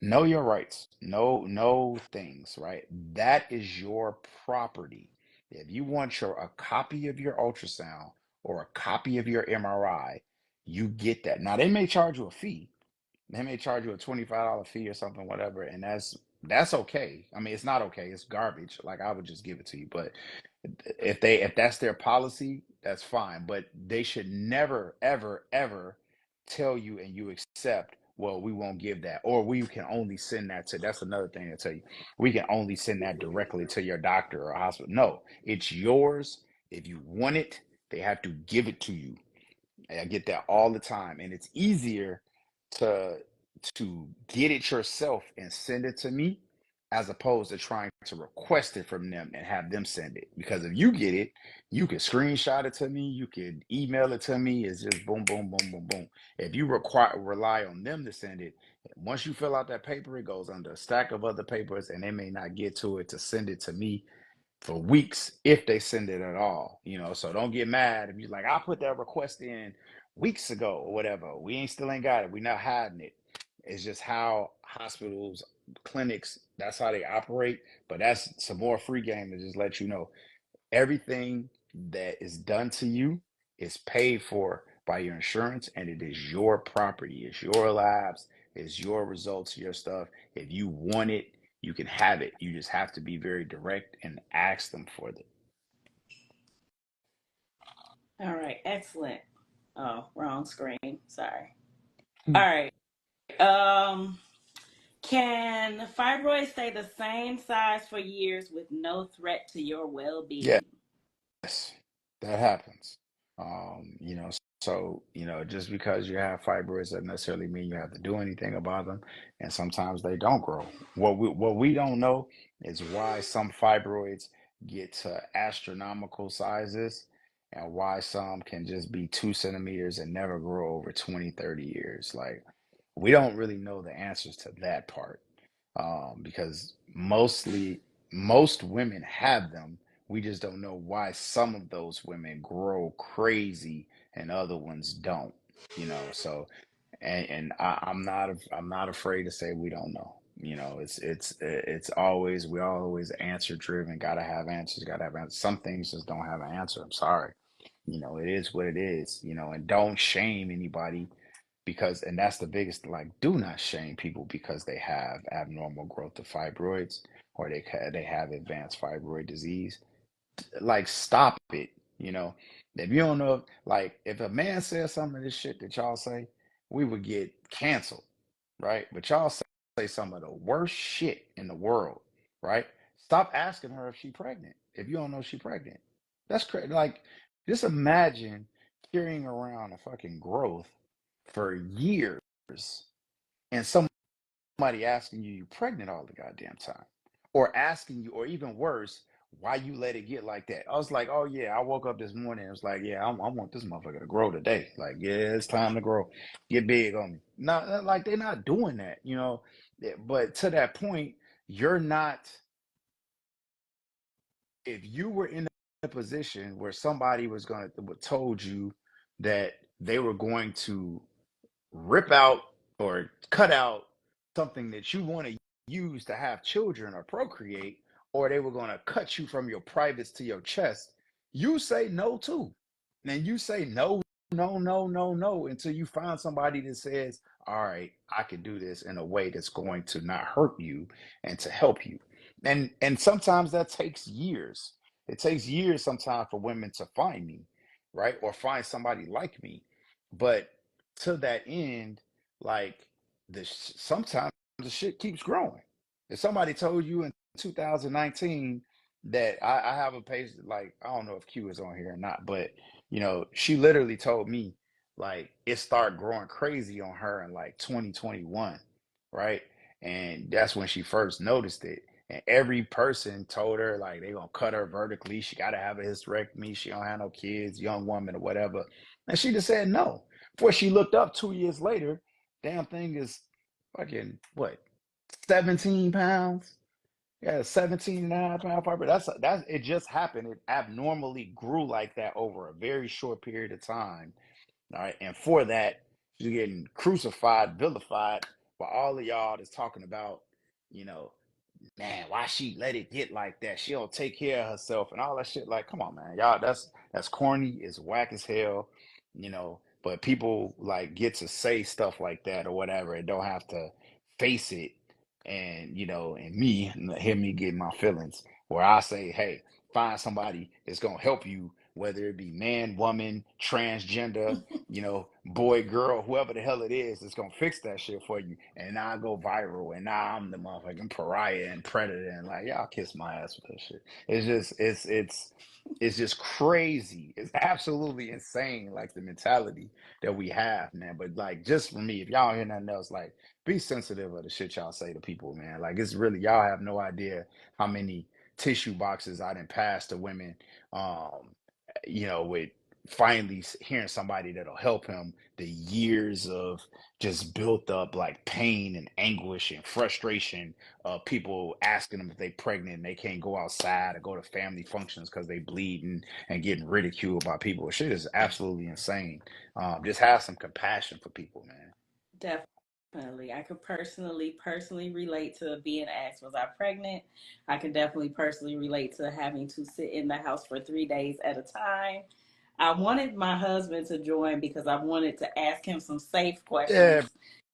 know your rights. Know things, right? That is your property. If you want a copy of your ultrasound or a copy of your MRI, you get that. Now they may charge you a fee. They may charge you a $25 fee or something, whatever, and that's okay. I mean, it's not okay. It's garbage. Like I would just give it to you. But if that's their policy, that's fine. But they should never, ever, ever tell you and you accept, well, we won't give that, or we can only send that to, that's another thing to tell you. We can only send that directly to your doctor or hospital. No, it's yours. If you want it, they have to give it to you. I get that all the time, and it's easier to get it yourself and send it to me as opposed to trying to request it from them and have them send it. Because if you get it, you can screenshot it to me, you can email it to me. It's just boom, boom, boom, boom, boom. If you rely on them to send it, once you fill out that paper, it goes under a stack of other papers, and they may not get to it to send it to me for weeks if they send it at all. So don't get mad if you're like, I put that request in weeks ago or whatever. We ain't got it. We're not hiding it. It's just how hospitals, clinics, that's how they operate. But that's some more free game to just let you know everything that is done to you is paid for by your insurance, and it is your property. It's your labs, it's your results, your stuff. If you want it, you can have it. You just have to be very direct and ask them for it. All right, excellent. Oh, wrong screen. Sorry. All Hmm. right. Can fibroids stay the same size for years with no threat to your well-being? Yes, that happens. So, just because you have fibroids doesn't necessarily mean you have to do anything about them. And sometimes they don't grow. What we don't know is why some fibroids get to astronomical sizes and why some can just be 2 centimeters and never grow over 20, 30 years. Like, we don't really know the answers to that part, because most women have them. We just don't know why some of those women grow crazy and other ones don't. So I'm not afraid to say we don't know. It's always, we always answer driven. Gotta have answers. Gotta have answers. Some things just don't have an answer. I'm sorry. It is what it is. And don't shame anybody because, and that's the biggest, like, do not shame people because they have abnormal growth of fibroids or they have advanced fibroid disease. Like, stop it. you know if you don't know, like, if a man says some of this shit that y'all say, we would get canceled, right? But y'all say some of the worst shit in the world, right? Stop asking her if she's pregnant if you don't know she's pregnant. That's crazy. Like, just imagine carrying around a fucking growth for years and somebody asking you pregnant all the goddamn time, or asking you, or even worse, why you let it get like that? I was like, oh yeah, I woke up this morning. It was like, yeah, I want this motherfucker to grow today. Like, yeah, it's time to grow, get big on me. Not like they're not doing that, you know. But to that point, you're not. If you were in a position where somebody was gonna told you that they were going to rip out or cut out something that you want to use to have children or procreate, or they were going to cut you from your privates to your chest, you say no too. And you say no, no, no, no, no, until you find somebody that says, all right, I can do this in a way that's going to not hurt you and to help you. And sometimes that takes years. It takes years sometimes for women to find me, right? Or find somebody like me. But to that end, like sometimes the shit keeps growing. If somebody told you in 2019 that I have a page, like I don't know if Q is on here or not, but you know, she literally told me like it started growing crazy on her in like 2021, right? And that's when she first noticed it. And every person told her like they gonna cut her vertically. She gotta have a hysterectomy. She don't have no kids, young woman or whatever. And she just said no. Before she looked up 2 years later, damn thing is fucking what, 17 pounds? Yeah, 17 and a half pound fiber. That's it just happened. It abnormally grew like that over a very short period of time. All right. And for that, she's getting crucified, vilified by all of y'all that's talking about, you know, man, why she let it get like that? She don't take care of herself and all that shit. Like, come on, man, y'all. That's corny. It's whack as hell, you know. But people like get to say stuff like that or whatever, and don't have to face it. And you know, and me hear me get my feelings where I say, hey, find somebody that's gonna help you, whether it be man, woman, transgender, you know, boy, girl, whoever the hell it is, that's gonna fix that shit for you. And now I go viral, and now I'm the motherfucking pariah and predator, and like y'all kiss my ass with that shit. It's just crazy. It's absolutely insane, like the mentality that we have, man. But like, just for me, if y'all don't hear nothing else, like, be sensitive of the shit y'all say to people, man. Like, it's really y'all have no idea how many tissue boxes I done passed to women. Um, you know, with finally hearing somebody that'll help him, the years of just built up like pain and anguish and frustration of people asking them if they pregnant and they can't go outside or go to family functions because they bleeding and getting ridiculed by people. Shit is absolutely insane. Just have some compassion for people, man. Definitely. I could personally relate to being asked, was I pregnant? I can definitely personally relate to having to sit in the house for 3 days at a time. I wanted my husband to join because I wanted to ask him some safe Yeah, questions.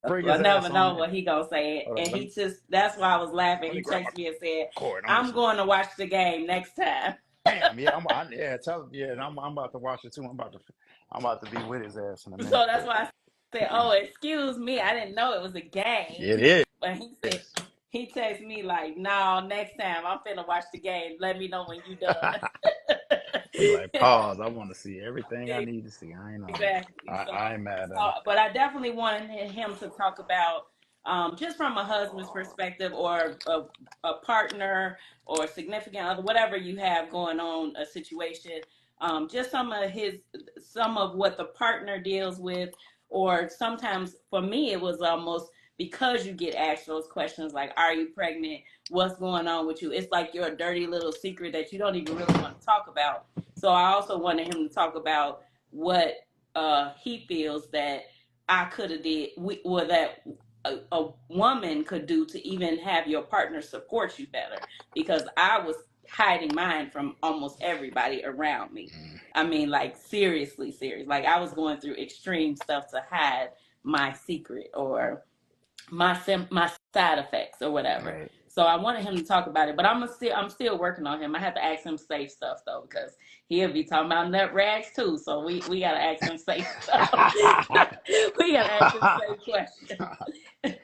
bring I his never ass on know in. what he gonna say. Hold on, And he just, that's why I was laughing. let me He grab my texted me and said, cord. I'm I'm listening. going to watch the game next time. Damn, yeah, yeah, tell him, yeah, and I'm about to watch it too. I'm about to be with his ass in a minute, So that's but why I said, "Oh, excuse me, I didn't know it was a game." it But he said is. he texted me like, "No, next time I'm finna watch the game. Let me know when you done." He like, pause. I want to see everything I need to see. I ain't on. Exactly. I ain't mad at So, him. but I definitely wanted him to talk about, just from a husband's perspective, or a partner or significant other, whatever you have going on, a situation. Just some of what the partner deals with, or sometimes for me, it was almost because you get asked those questions like, "Are you pregnant? What's going on with you?" It's like your dirty little secret that you don't even really want to talk about. So I also wanted him to talk about what he feels that I could have did, or that a woman could do to even have your partner support you better, because I was hiding mine from almost everybody around me. I mean, like, seriously serious. Like, I was going through extreme stuff to hide my secret, or my side effects or whatever. Right. So I wanted him to talk about it, but I'm still working on him. I have to ask him safe stuff though, because he'll be talking about nut rags too. So we gotta ask him safe stuff. We gotta ask him safe questions.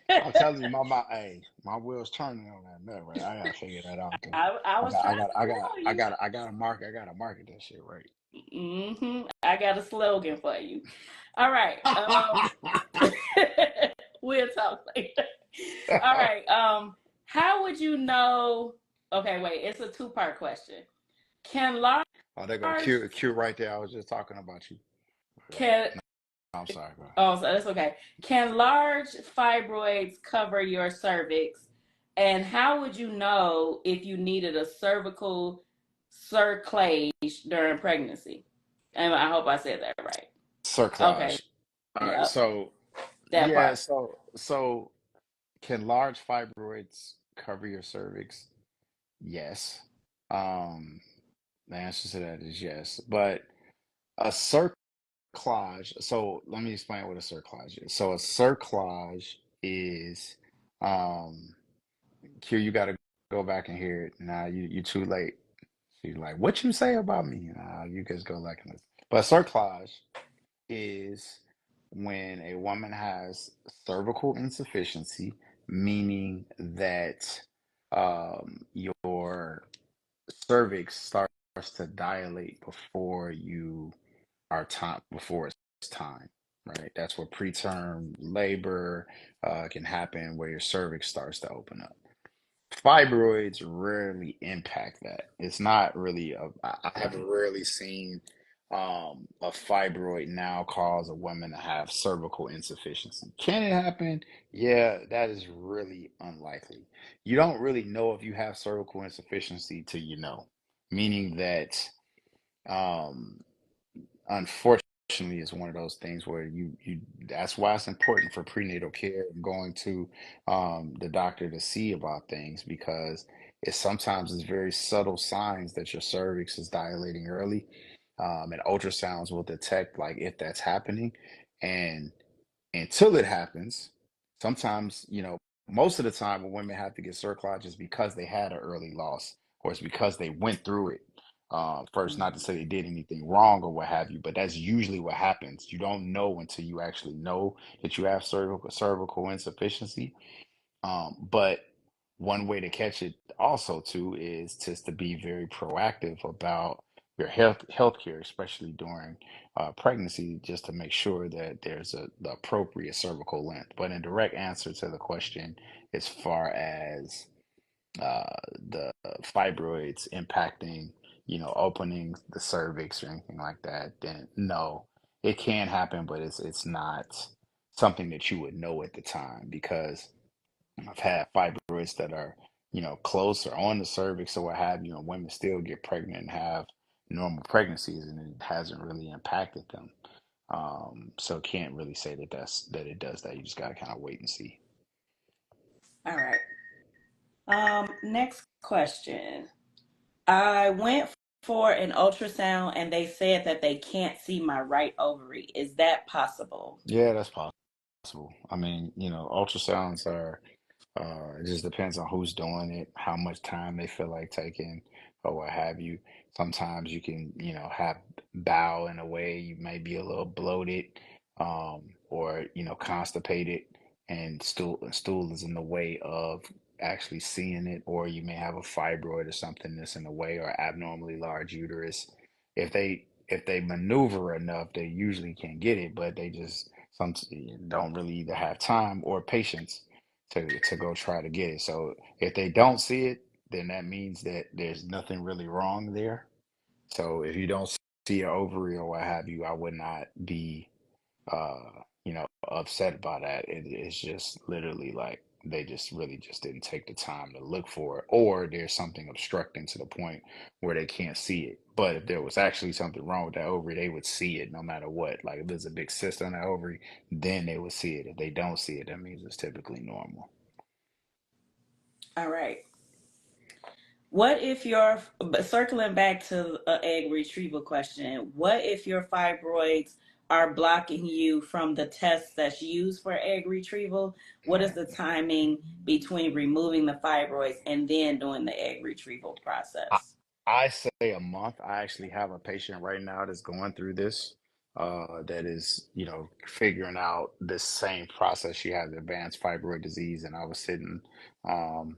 I'm telling you, hey, my wheels turning on that nut, right? I gotta figure that out. Cause I was trying to tell you. I gotta market that shit right. I got a slogan for you. All right. We'll talk later. All right. How would you know? Okay, wait. It's a two-part question. Can large Oh, there go Q right there. I was just talking about you. Go ahead. can No, I'm sorry. Go ahead. oh, so that's okay. Can large fibroids cover your cervix? And how would you know if you needed a cervical cerclage during pregnancy? And I hope I said that right. Okay. Cerclage. All right. Yep. So That yeah. part. So can large fibroids cover your cervix? Yes. Um, the answer to that is yes. But a cerclage. So let me explain what a cerclage is. So a cerclage is um Q, you got to go back and hear it. Nah, you too late. She's like, what you say about me? Nah, you just go back and listen. But cerclage is when a woman has cervical insufficiency, meaning that your cervix starts to dilate before it's time, right? That's where preterm labor can happen, where your cervix starts to open up. Fibroids rarely impact that. It's not really I have rarely seen a fibroid now cause a woman to have cervical insufficiency. Can it happen? Yeah, that is really unlikely. You don't really know if you have cervical insufficiency till you know, meaning that um unfortunately it's one of those things where you that's why it's important for prenatal care and going to the doctor to see about things, because it's very subtle signs that your cervix is dilating early, and ultrasounds will detect like if that's happening. And until it happens, sometimes, most of the time when women have to get cerclage is because they had an early loss, or it's because they went through it first. Not to say they did anything wrong or what have you, but that's usually what happens. You don't know until you actually know that you have cervical insufficiency. But one way to catch it also too is just to be very proactive about your healthcare, especially during pregnancy, just to make sure that there's the appropriate cervical length. But in direct answer to the question, as far as uh, the fibroids impacting, opening the cervix or anything like that, then no, it can happen, but it's not something that you would know at the time, because I've had fibroids that are, close or on the cervix or what have you, and women still get pregnant and have normal pregnancies, and it hasn't really impacted them. So can't really say that it does that. You just gotta kind of wait and see. All right. Next question. I went for an ultrasound and they said that they can't see my right ovary. Is that possible? Yeah, that's possible. I mean, ultrasounds are it just depends on who's doing it, how much time they feel like taking, or what have you. Sometimes you can, have bowel in a way, you may be a little bloated, or, constipated, and stool is in the way of actually seeing it, or you may have a fibroid or something that's in the way, or abnormally large uterus. If they maneuver enough, they usually can get it, but they just some don't really either have time or patience to go try to get it. So if they don't see it, then that means that there's nothing really wrong there. So if you don't see an ovary or what have you, I would not be upset by that. It's just literally like they just really just didn't take the time to look for it, or there's something obstructing to the point where they can't see it. But if there was actually something wrong with that ovary, they would see it no matter what. Like if there's a big cyst on that ovary, then they would see it. If they don't see it, that means it's typically normal. All right. What if your, but circling back to an egg retrieval question, what if your fibroids are blocking you from the tests that's used for egg retrieval? What is Right. the timing between removing the fibroids and then doing the egg retrieval I, process? I say a month. I actually have a patient right now that's going through this, that is, figuring out this same process. She has advanced fibroid disease, and I was sitting on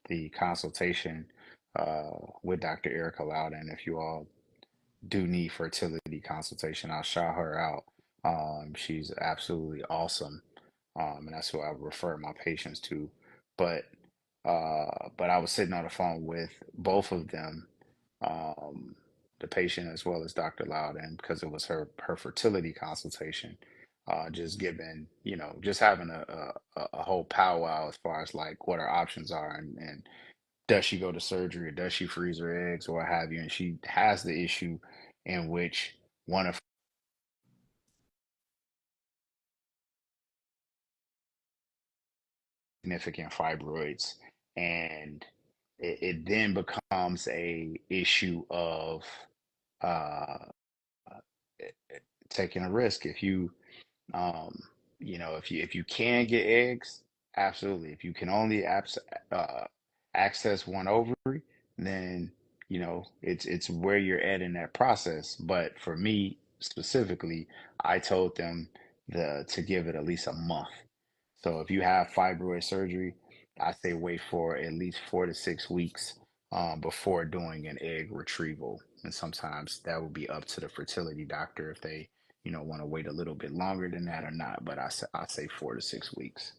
the consultation with Dr. Erica Loudon. If you all do need fertility consultation, I'll shout her out. She's absolutely awesome, and that's who I refer my patients to. But But I was sitting on the phone with both of them, um, the patient as well as Dr. Loudon, because it was her fertility consultation. Just giving, just having a whole powwow as far as like what her options are, and does she go to surgery or does she freeze her eggs or what have you? And she has the issue in which one of significant fibroids, and it then becomes a issue of uh, taking a risk. If you Um, if you can get eggs, absolutely. If you can only uh, access one ovary, then it's where you're at in that process. But for me specifically, I told them to give it at least a month. So if you have fibroid surgery, I say wait for at least 4 to 6 weeks before doing an egg retrieval. And sometimes that will be up to the fertility doctor if they want to wait a little bit longer than that or not. But I say 4 to 6 weeks.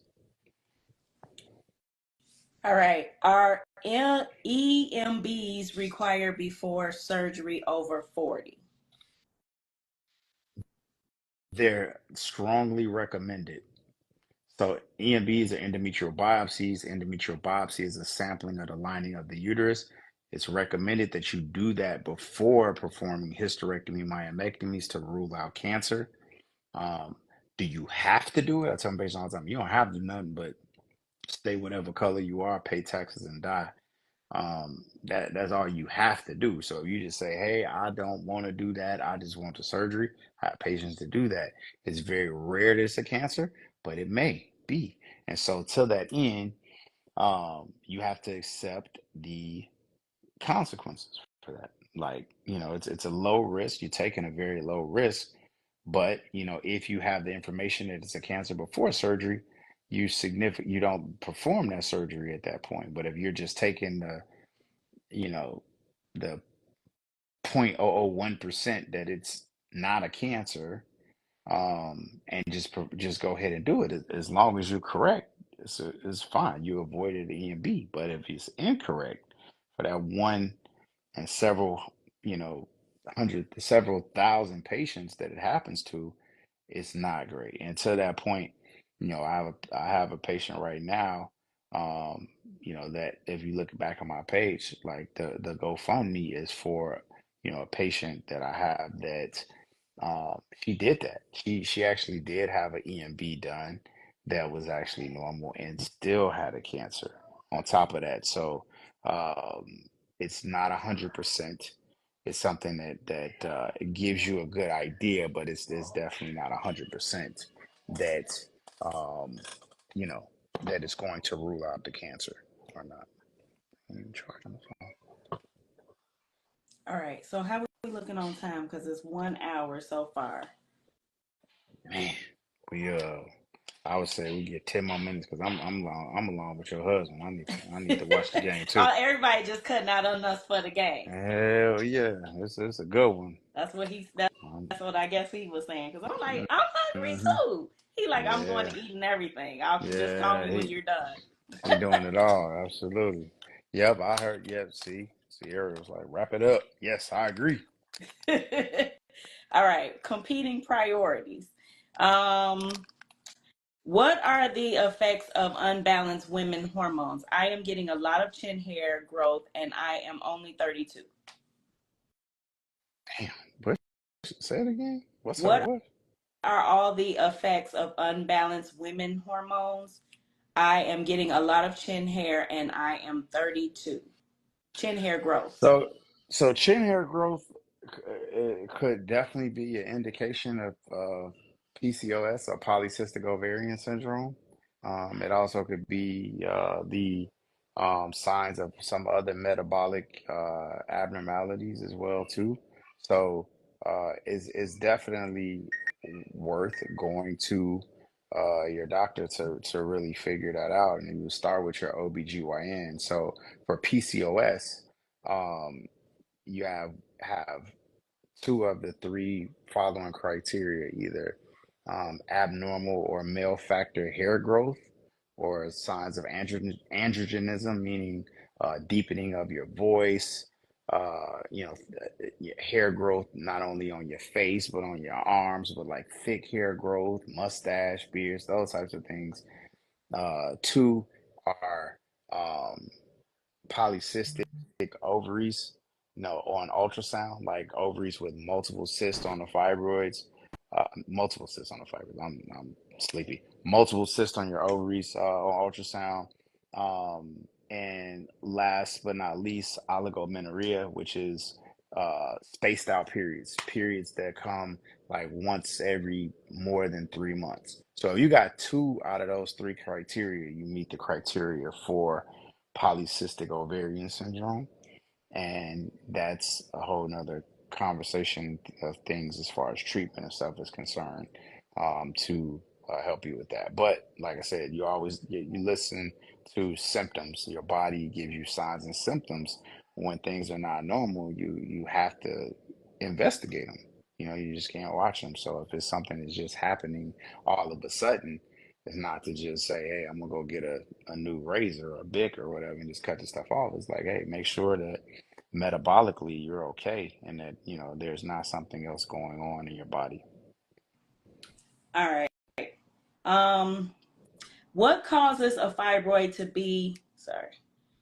All right. Are EMBs required before surgery over 40? They're strongly recommended. So EMBs are endometrial biopsies. Endometrial biopsy is a sampling of the lining of the uterus. It's recommended that you do that before performing hysterectomy, myomectomies to rule out cancer. Um, do you have to do it? I tell them patients all the time, you don't have to do nothing but stay whatever color you are, pay taxes, and die. That's all you have to do. So if you just say, hey, I don't want to do that, I just want the surgery, I have patients to do that. It's very rare that it's a cancer, but it may be. And so till that end, you have to accept the consequences for that. Like, it's a low risk. You're taking a very low risk, but if you have the information that it's a cancer before surgery, you don't perform that surgery at that point. But if you're just taking you know the 0.001% that it's not a cancer, and just go ahead and do it, as long as you're correct, it's fine. You avoided the E and B. But if it's incorrect for that one and several, hundred, several thousand patients that it happens to, it's not great. And to that point, I have a patient right now, um, that if you look back on my page, like the GoFundMe is for, a patient that I have that she did that. She actually did have an EMB done that was actually normal and still had a cancer on top of that. So um, it's not 100%. It's something that it gives you a good idea, but it's definitely not 100% that um, you know that it's going to rule out the cancer or not. Let me charge on the phone. All right. So how are we looking on time? Because it's 1 hour so far. Man, we I would say we get 10 more minutes because I'm along with your husband. I need to watch the game too. Oh, everybody just cutting out on us for the game. Hell yeah, it's a good one. That's what he's. That's Um, what I guess he was saying. Because I'm like, I'm hungry hmm too. He like, I'm going Yeah, to eat and everything. I'll just call yeah, me when you're done. he doing it all. Absolutely. Yep, I heard. Yep, see, Ariel was like, wrap it up. Yes, I agree. All right. Competing priorities. Um, what are the effects of unbalanced women hormones? I am getting a lot of chin hair growth, and I am only 32. Damn, what? Say it again. What's up? What What? are all the effects of unbalanced women hormones? I am getting a lot of chin hair and I am 32. Chin hair growth. So, so chin hair growth could definitely be an indication of PCOS or polycystic ovarian syndrome. It also could be the signs of some other metabolic abnormalities as well too. So, it's definitely worth going to your doctor to really figure that out, and you start with your OBGYN. So for PCOS, um, you have two of the three following criteria, either abnormal or male factor hair growth, or signs of androgenism, meaning deepening of your voice, you know, hair growth, not only on your face, but on your arms, but like thick hair growth, mustache, beards, those types of things. Two are um, polycystic ovaries, on ultrasound, like ovaries with multiple cysts on the fibroids, multiple cysts on the fibroids. I'm sleepy. Multiple cysts on your ovaries on ultrasound. And last but not least, oligomenorrhea, which is spaced out periods that come like once every more than 3 months. So if you got two out of those three criteria, you meet the criteria for polycystic ovarian syndrome, and that's a whole nother conversation of things as far as treatment and stuff is concerned, to help you with that. But like I said, you listen to symptoms. Your body gives you signs and symptoms. When things are not normal, you have to investigate them. You just can't watch them. So if it's something that's just happening all of a sudden, it's not to just say, hey, I'm gonna go get a new razor or a Bic or whatever and just cut the stuff off. It's like, hey, make sure that metabolically you're okay and that there's not something else going on in your body. All right. Um, what causes a fibroid to be, sorry,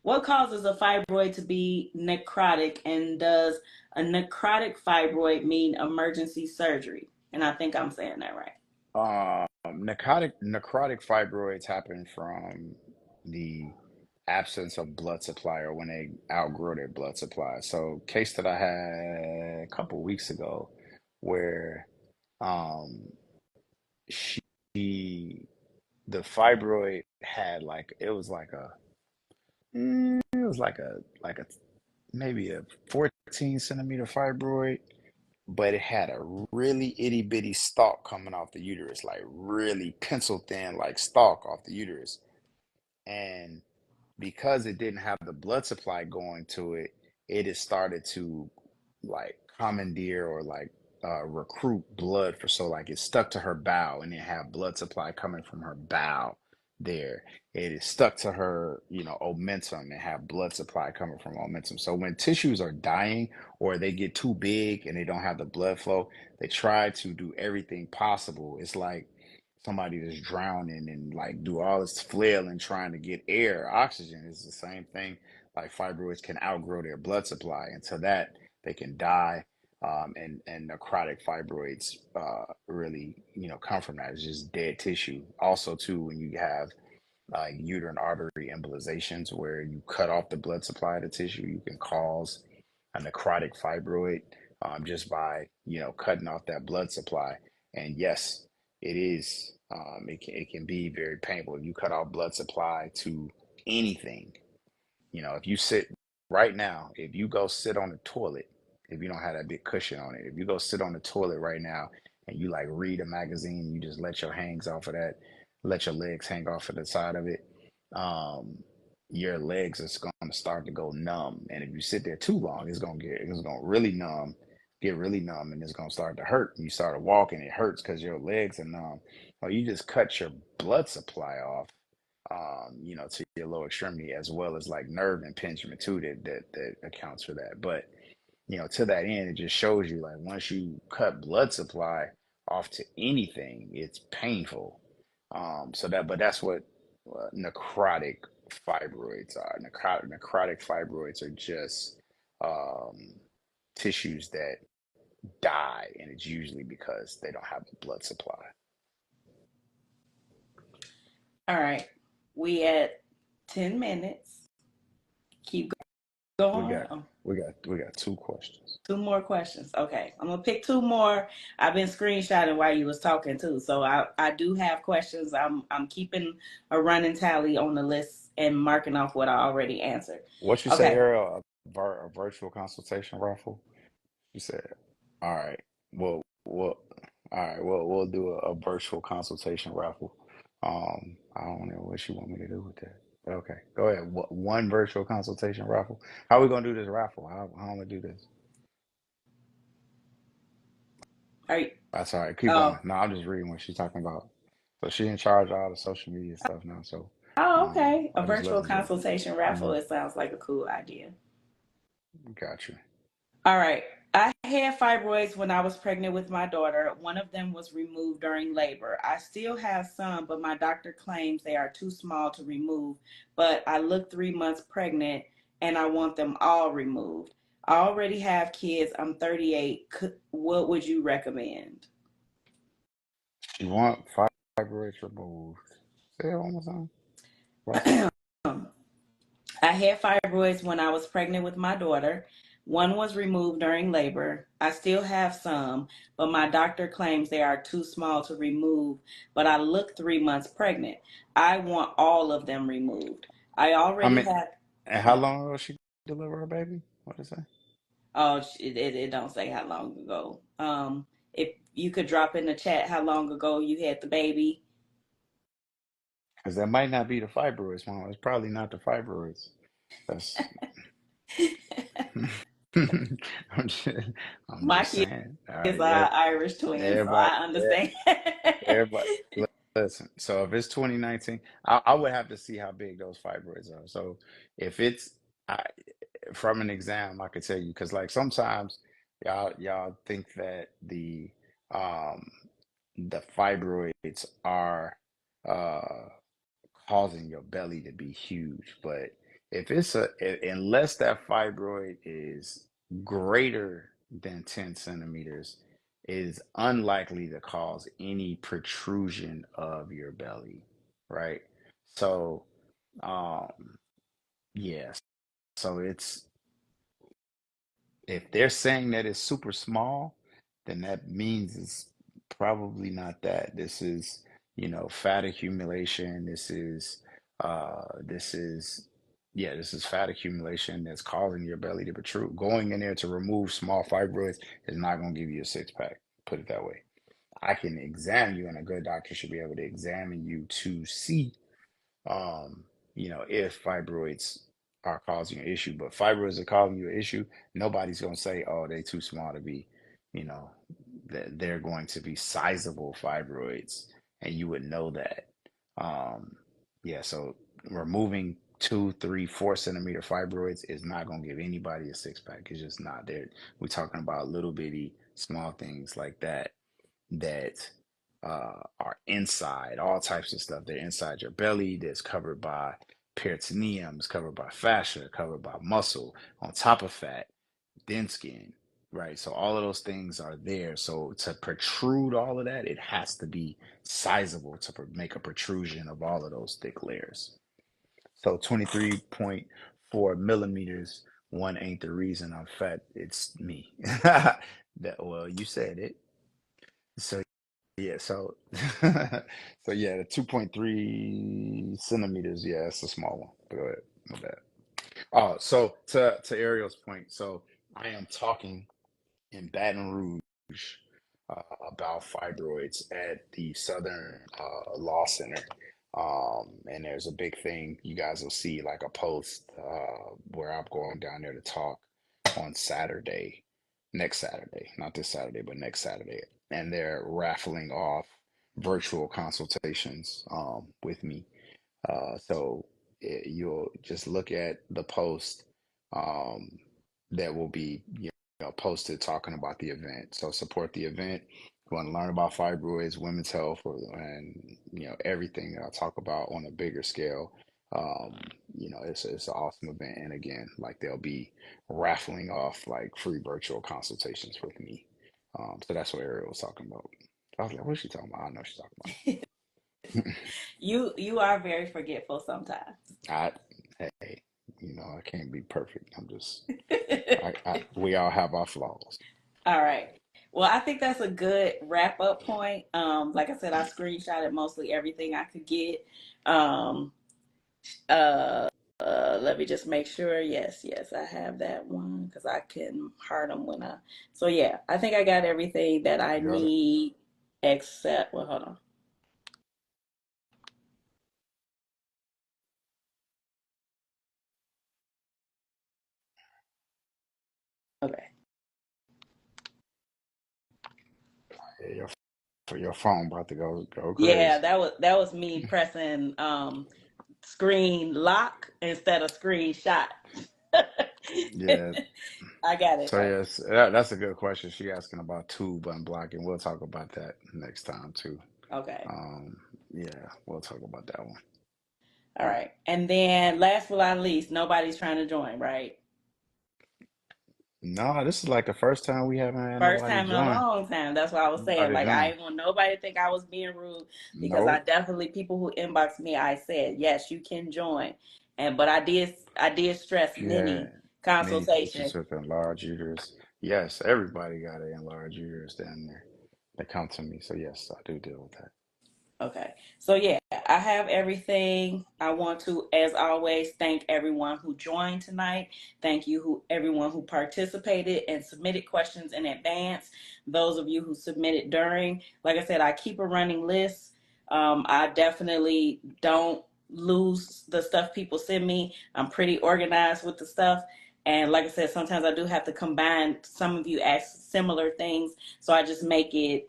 what causes a fibroid to be necrotic, and does a necrotic fibroid mean emergency surgery? And I think I'm saying that right. Necrotic fibroids happen from the absence of blood supply or when they outgrow their blood supply. So case that I had a couple weeks ago where um she the fibroid had like it was like a maybe a 14 centimeter fibroid, but it had a really itty bitty stalk coming off the uterus, like really pencil thin, like stalk off the uterus. And because it didn't have the blood supply going to it, it has started to like commandeer or like recruit blood for, so like it's stuck to her bowel and it have blood supply coming from her bowel there. It is stuck to her, omentum, and have blood supply coming from omentum. So when tissues are dying or they get too big and they don't have the blood flow, they try to do everything possible. It's like somebody that's drowning and like do all this flailing trying to get air, oxygen. Is the same thing. Like fibroids can outgrow their blood supply, and to that they can die. And necrotic fibroids really, come from that. It's just dead tissue. Also, too, when you have like uterine artery embolizations where you cut off the blood supply to tissue, you can cause a necrotic fibroid, just by cutting off that blood supply. And yes, it is. It can be very painful if you cut off blood supply to anything. If you sit right now, if you go sit on the toilet, if you don't have that big cushion on it, if you go sit on the toilet right now and you like read a magazine, you just let your hangs off of that, let your legs hang off of the side of it, um, your legs is going to start to go numb. And if you sit there too long, it's going to really numb, get really numb, and it's going to start to hurt. You start walking, it hurts because your legs are numb. Or you just cut your blood supply off, to your lower extremity, as well as like nerve impingement too, that accounts for that. But to that end, it just shows you like once you cut blood supply off to anything, it's painful. But that's what necrotic fibroids are. Necrotic fibroids are just um, tissues that die, and it's usually because they don't have the blood supply. All right. We at 10 minutes. Keep We going. got we got two questions. Two more questions. Okay. I'm gonna pick two more. I've been screenshotting while you was talking too. So I do have questions. I'm keeping a running tally on the list and marking off what I already answered. What you say, Okay. Ariel? A virtual consultation raffle? You said, all right. Well, all right. We'll do a virtual consultation raffle. I don't know what you want me to do with that. But okay, go ahead. One virtual consultation raffle. How are we gonna do this raffle? How am I gonna do this? All right. That's all right. Keep going. Oh, No, I'm just reading what she's talking about. So she's in charge of all the social media stuff now. So Oh, okay. A I just love virtual to do it. consultation raffle. Hmm. It sounds like a cool idea. Got you. All right. I had fibroids when I was pregnant with my daughter. One of them was removed during labor. I still have some, but my doctor claims they are too small to remove. But I look 3 months pregnant and I want them all removed. I already have kids. I'm 38. What would you recommend? You want fibroids removed? Say it one more time. What? I had fibroids when I was pregnant with my daughter. One was removed during labor. I still have some, but my doctor claims they are too small to remove. But I look 3 months pregnant. I want all of them removed. I I already mean, have. and how Oh, long ago she delivered her baby? What is that? oh, it don't say how long ago. If you could drop in the chat how long ago you had the baby. Because that might not be the fibroids, Mom. It's probably not the fibroids. That's. I'm just, I'm My just kids saying. All are right, Irish twins, so everybody, I understand. everybody. Listen. So if it's 2019, I would have to see how big those fibroids are. So if it's I, from an exam, I could tell you because like sometimes y'all think that um the fibroids are uh causing your belly to be huge. But if it's unless that fibroid is greater than 10 centimeters, it is unlikely to cause any protrusion of your belly, right? So, um, yeah. So it's if they're saying that it's super small, then that means it's probably not that. This is, fat accumulation. This is, yeah, this is fat accumulation that's causing your belly to protrude. Going in there to remove small fibroids is not going to give you a six pack. Put it that way. I can examine you, and a good doctor should be able to examine you to see um, if fibroids are causing an issue. But fibroids are causing you an issue, nobody's going to say, oh, they too small to be, you know, that they're going to be sizable fibroids, and you would know that. Um, yeah, so removing 2, 3, 4 centimeter fibroids is not going to give anybody a six pack. It's just not there. We're talking about little bitty small things like that are inside all types of stuff. They're inside your belly, that's covered by peritoneum, it's covered by fascia, covered by muscle, on top of fat, then skin, right? So all of those things are there. So to protrude all of that, it has to be sizable to make a protrusion of all of those thick layers. So 23.4 millimeters, one ain't the reason I'm fat. It's me. Well, you said it. So yeah, so so yeah, the 2.3 centimeters, yeah, it's a small one. Go ahead. My bad. Oh, so to Ariel's point, so I am talking in Baton Rouge about fibroids at the Southern Law Center. And there's a big thing. You guys will see like a post where I'm going down there to talk on Saturday, next Saturday, not this Saturday, but next Saturday. And they're raffling off virtual consultations with me. You'll just look at the post um, that will be posted talking about the event. So support the event. You want to learn about fibroids, women's health, and everything that I talk about on a bigger scale. Um, it's an awesome event, and again, like they'll be raffling off like free virtual consultations with me. So that's what Ariel was talking about. I was like, "What's she talking about?" I know she's talking about. You are very forgetful sometimes. I hey, I can't be perfect. We all have our flaws. All right. Well, I think that's a good wrap up point. Like I said, I screenshotted mostly everything I could get. Um, uh, Let me just make sure. Yes, yes, I have that one because I can heart them when I. So yeah, I think I got everything that I You got it? need except. Well, hold on. Okay. Yeah, your phone about to go Yeah, crazy. that was me pressing screen lock instead of screenshot. Yeah. I got it So though. yes, that's a good question. She asking about tube unblocking. We'll talk about that next time too. Okay. Um, yeah, we'll talk about that one. All right. And then last but not least, nobody's trying to join, right? No, this is like the first time we haven't had First nobody time in a join. long time. That's what I was saying. Nobody Like I join. didn't want nobody to think I was being rude because I Nope. definitely people who inboxed me, I said, yes, you can join. And but I did stress If you many had many consultations. patients with enlarged uterus, yes, everybody got an enlarged uterus down there. They come to me, so yes, I do deal with that. Okay. So yeah, I have everything. I want to, as always, thank everyone who joined tonight. Thank you who everyone who participated and submitted questions in advance. Those of you who submitted during, like I said, I keep a running list. I definitely don't lose the stuff people send me. I'm pretty organized with the stuff. And like I said, sometimes I do have to combine. Some of you ask similar things, so I just make it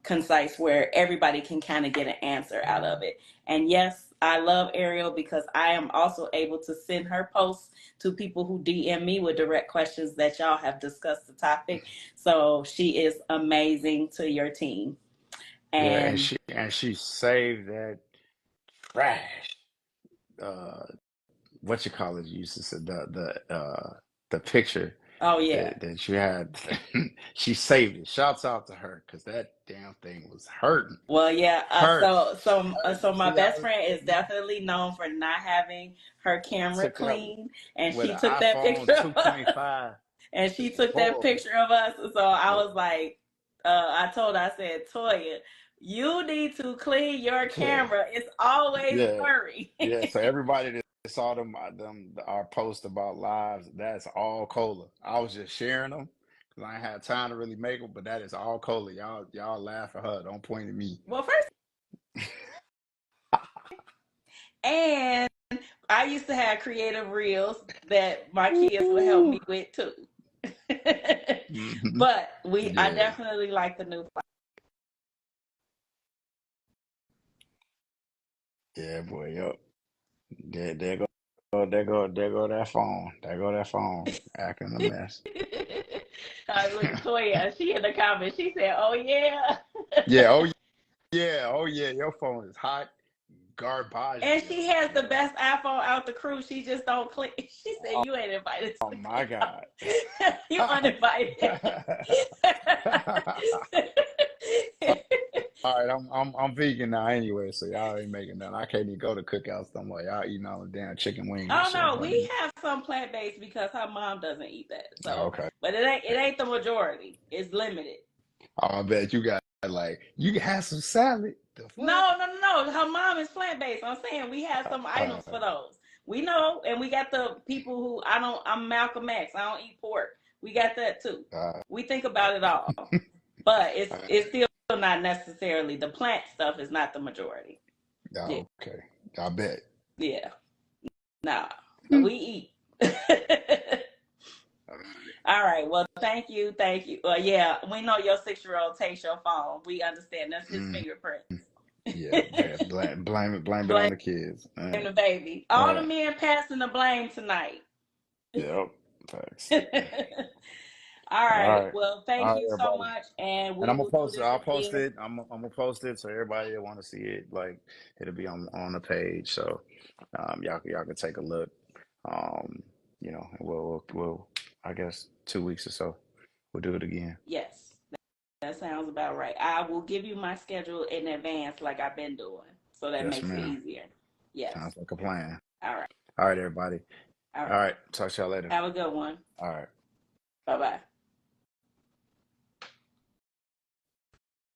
concise where everybody can kind of get an answer out of it. And yes, I love Ariel because I am also able to send her posts to people who DM me with direct questions that y'all have discussed the topic. So she is amazing to your team. Yeah, And and she saved that trash. Uh, what you call it? You used to say the picture oh yeah. that you had. She saved it. Shouts out to her because that damn thing was hurting, Well, yeah. hurt, So hurting. my See, I best was friend is definitely known for not having her camera took that clean, and with she an took that iPhone picture. 2.5. And It she was took that horrible. picture of us. So I Yeah, was like, I told her, I said, Toya, you need to clean your yeah, camera. It's always yeah. blurry. Yeah, so everybody that saw our post about lives, that's all cola. I was just sharing them because I ain't had time to really make them, but that is all cola. Y'all laugh at her. Don't point at me. Well, first, and I used to have creative reels that my kids would help Ooh. me with too. Hmm. But I Yeah, definitely like the new. yeah, boy. Yup. There go that phone. There go that phone. Acting a mess. Look, Toya, she in the comments. She said, "Oh yeah." Yeah. Oh yeah. Oh yeah. Your phone is hot. And Garbaggio. she has the Yeah. best iPhone out the crew. She just don't click. She said, "You ain't invited to Oh the my God. cookout. You uninvited." All right, I'm vegan now anyway, so y'all ain't making none. I can't even go to cookouts no more. Y'all eating all the damn chicken wings and Oh shit. no, we have some plant based because her mom doesn't eat that. Oh, So, okay. but it ain't the majority. It's limited. Oh, I bet you got like you can have some salad. The fuck? No, no, no, no. Her mom is plant based. I'm saying we have some items Uh, for those. We know, and we got the people who I don't. I'm Malcolm X. I don't eat pork. We got that too. uh, We think about it all, but it's uh, it's still not necessarily the plant stuff is not the majority. Yeah, okay. I bet. yeah. Nah, Hmm. we eat. All right. Well, thank you, thank you. Well, yeah, we know your 6-year-old takes your phone. We understand that's his Mm, fingerprints. yeah, blame it Blame on the kids. the baby. All the Uh, men passing the blame tonight. yep. Thanks. All right. All right. Well, thank All right, you so everybody. much, and And we I'm gonna will do post it. this I'll post again. it. I'm gonna post it so everybody that want to see it, like it'll be on the page. So y'all can take a look. Um, and we'll I guess 2 weeks or so we'll do it again. Yes, that sounds about right. I will give you my schedule in advance, like I've been doing, so that Yes, makes it ma'am. easier. Yes. Sounds like a plan. All right. All right, everybody. All All right. right. Talk to y'all later. Have a good one. All right. Bye bye.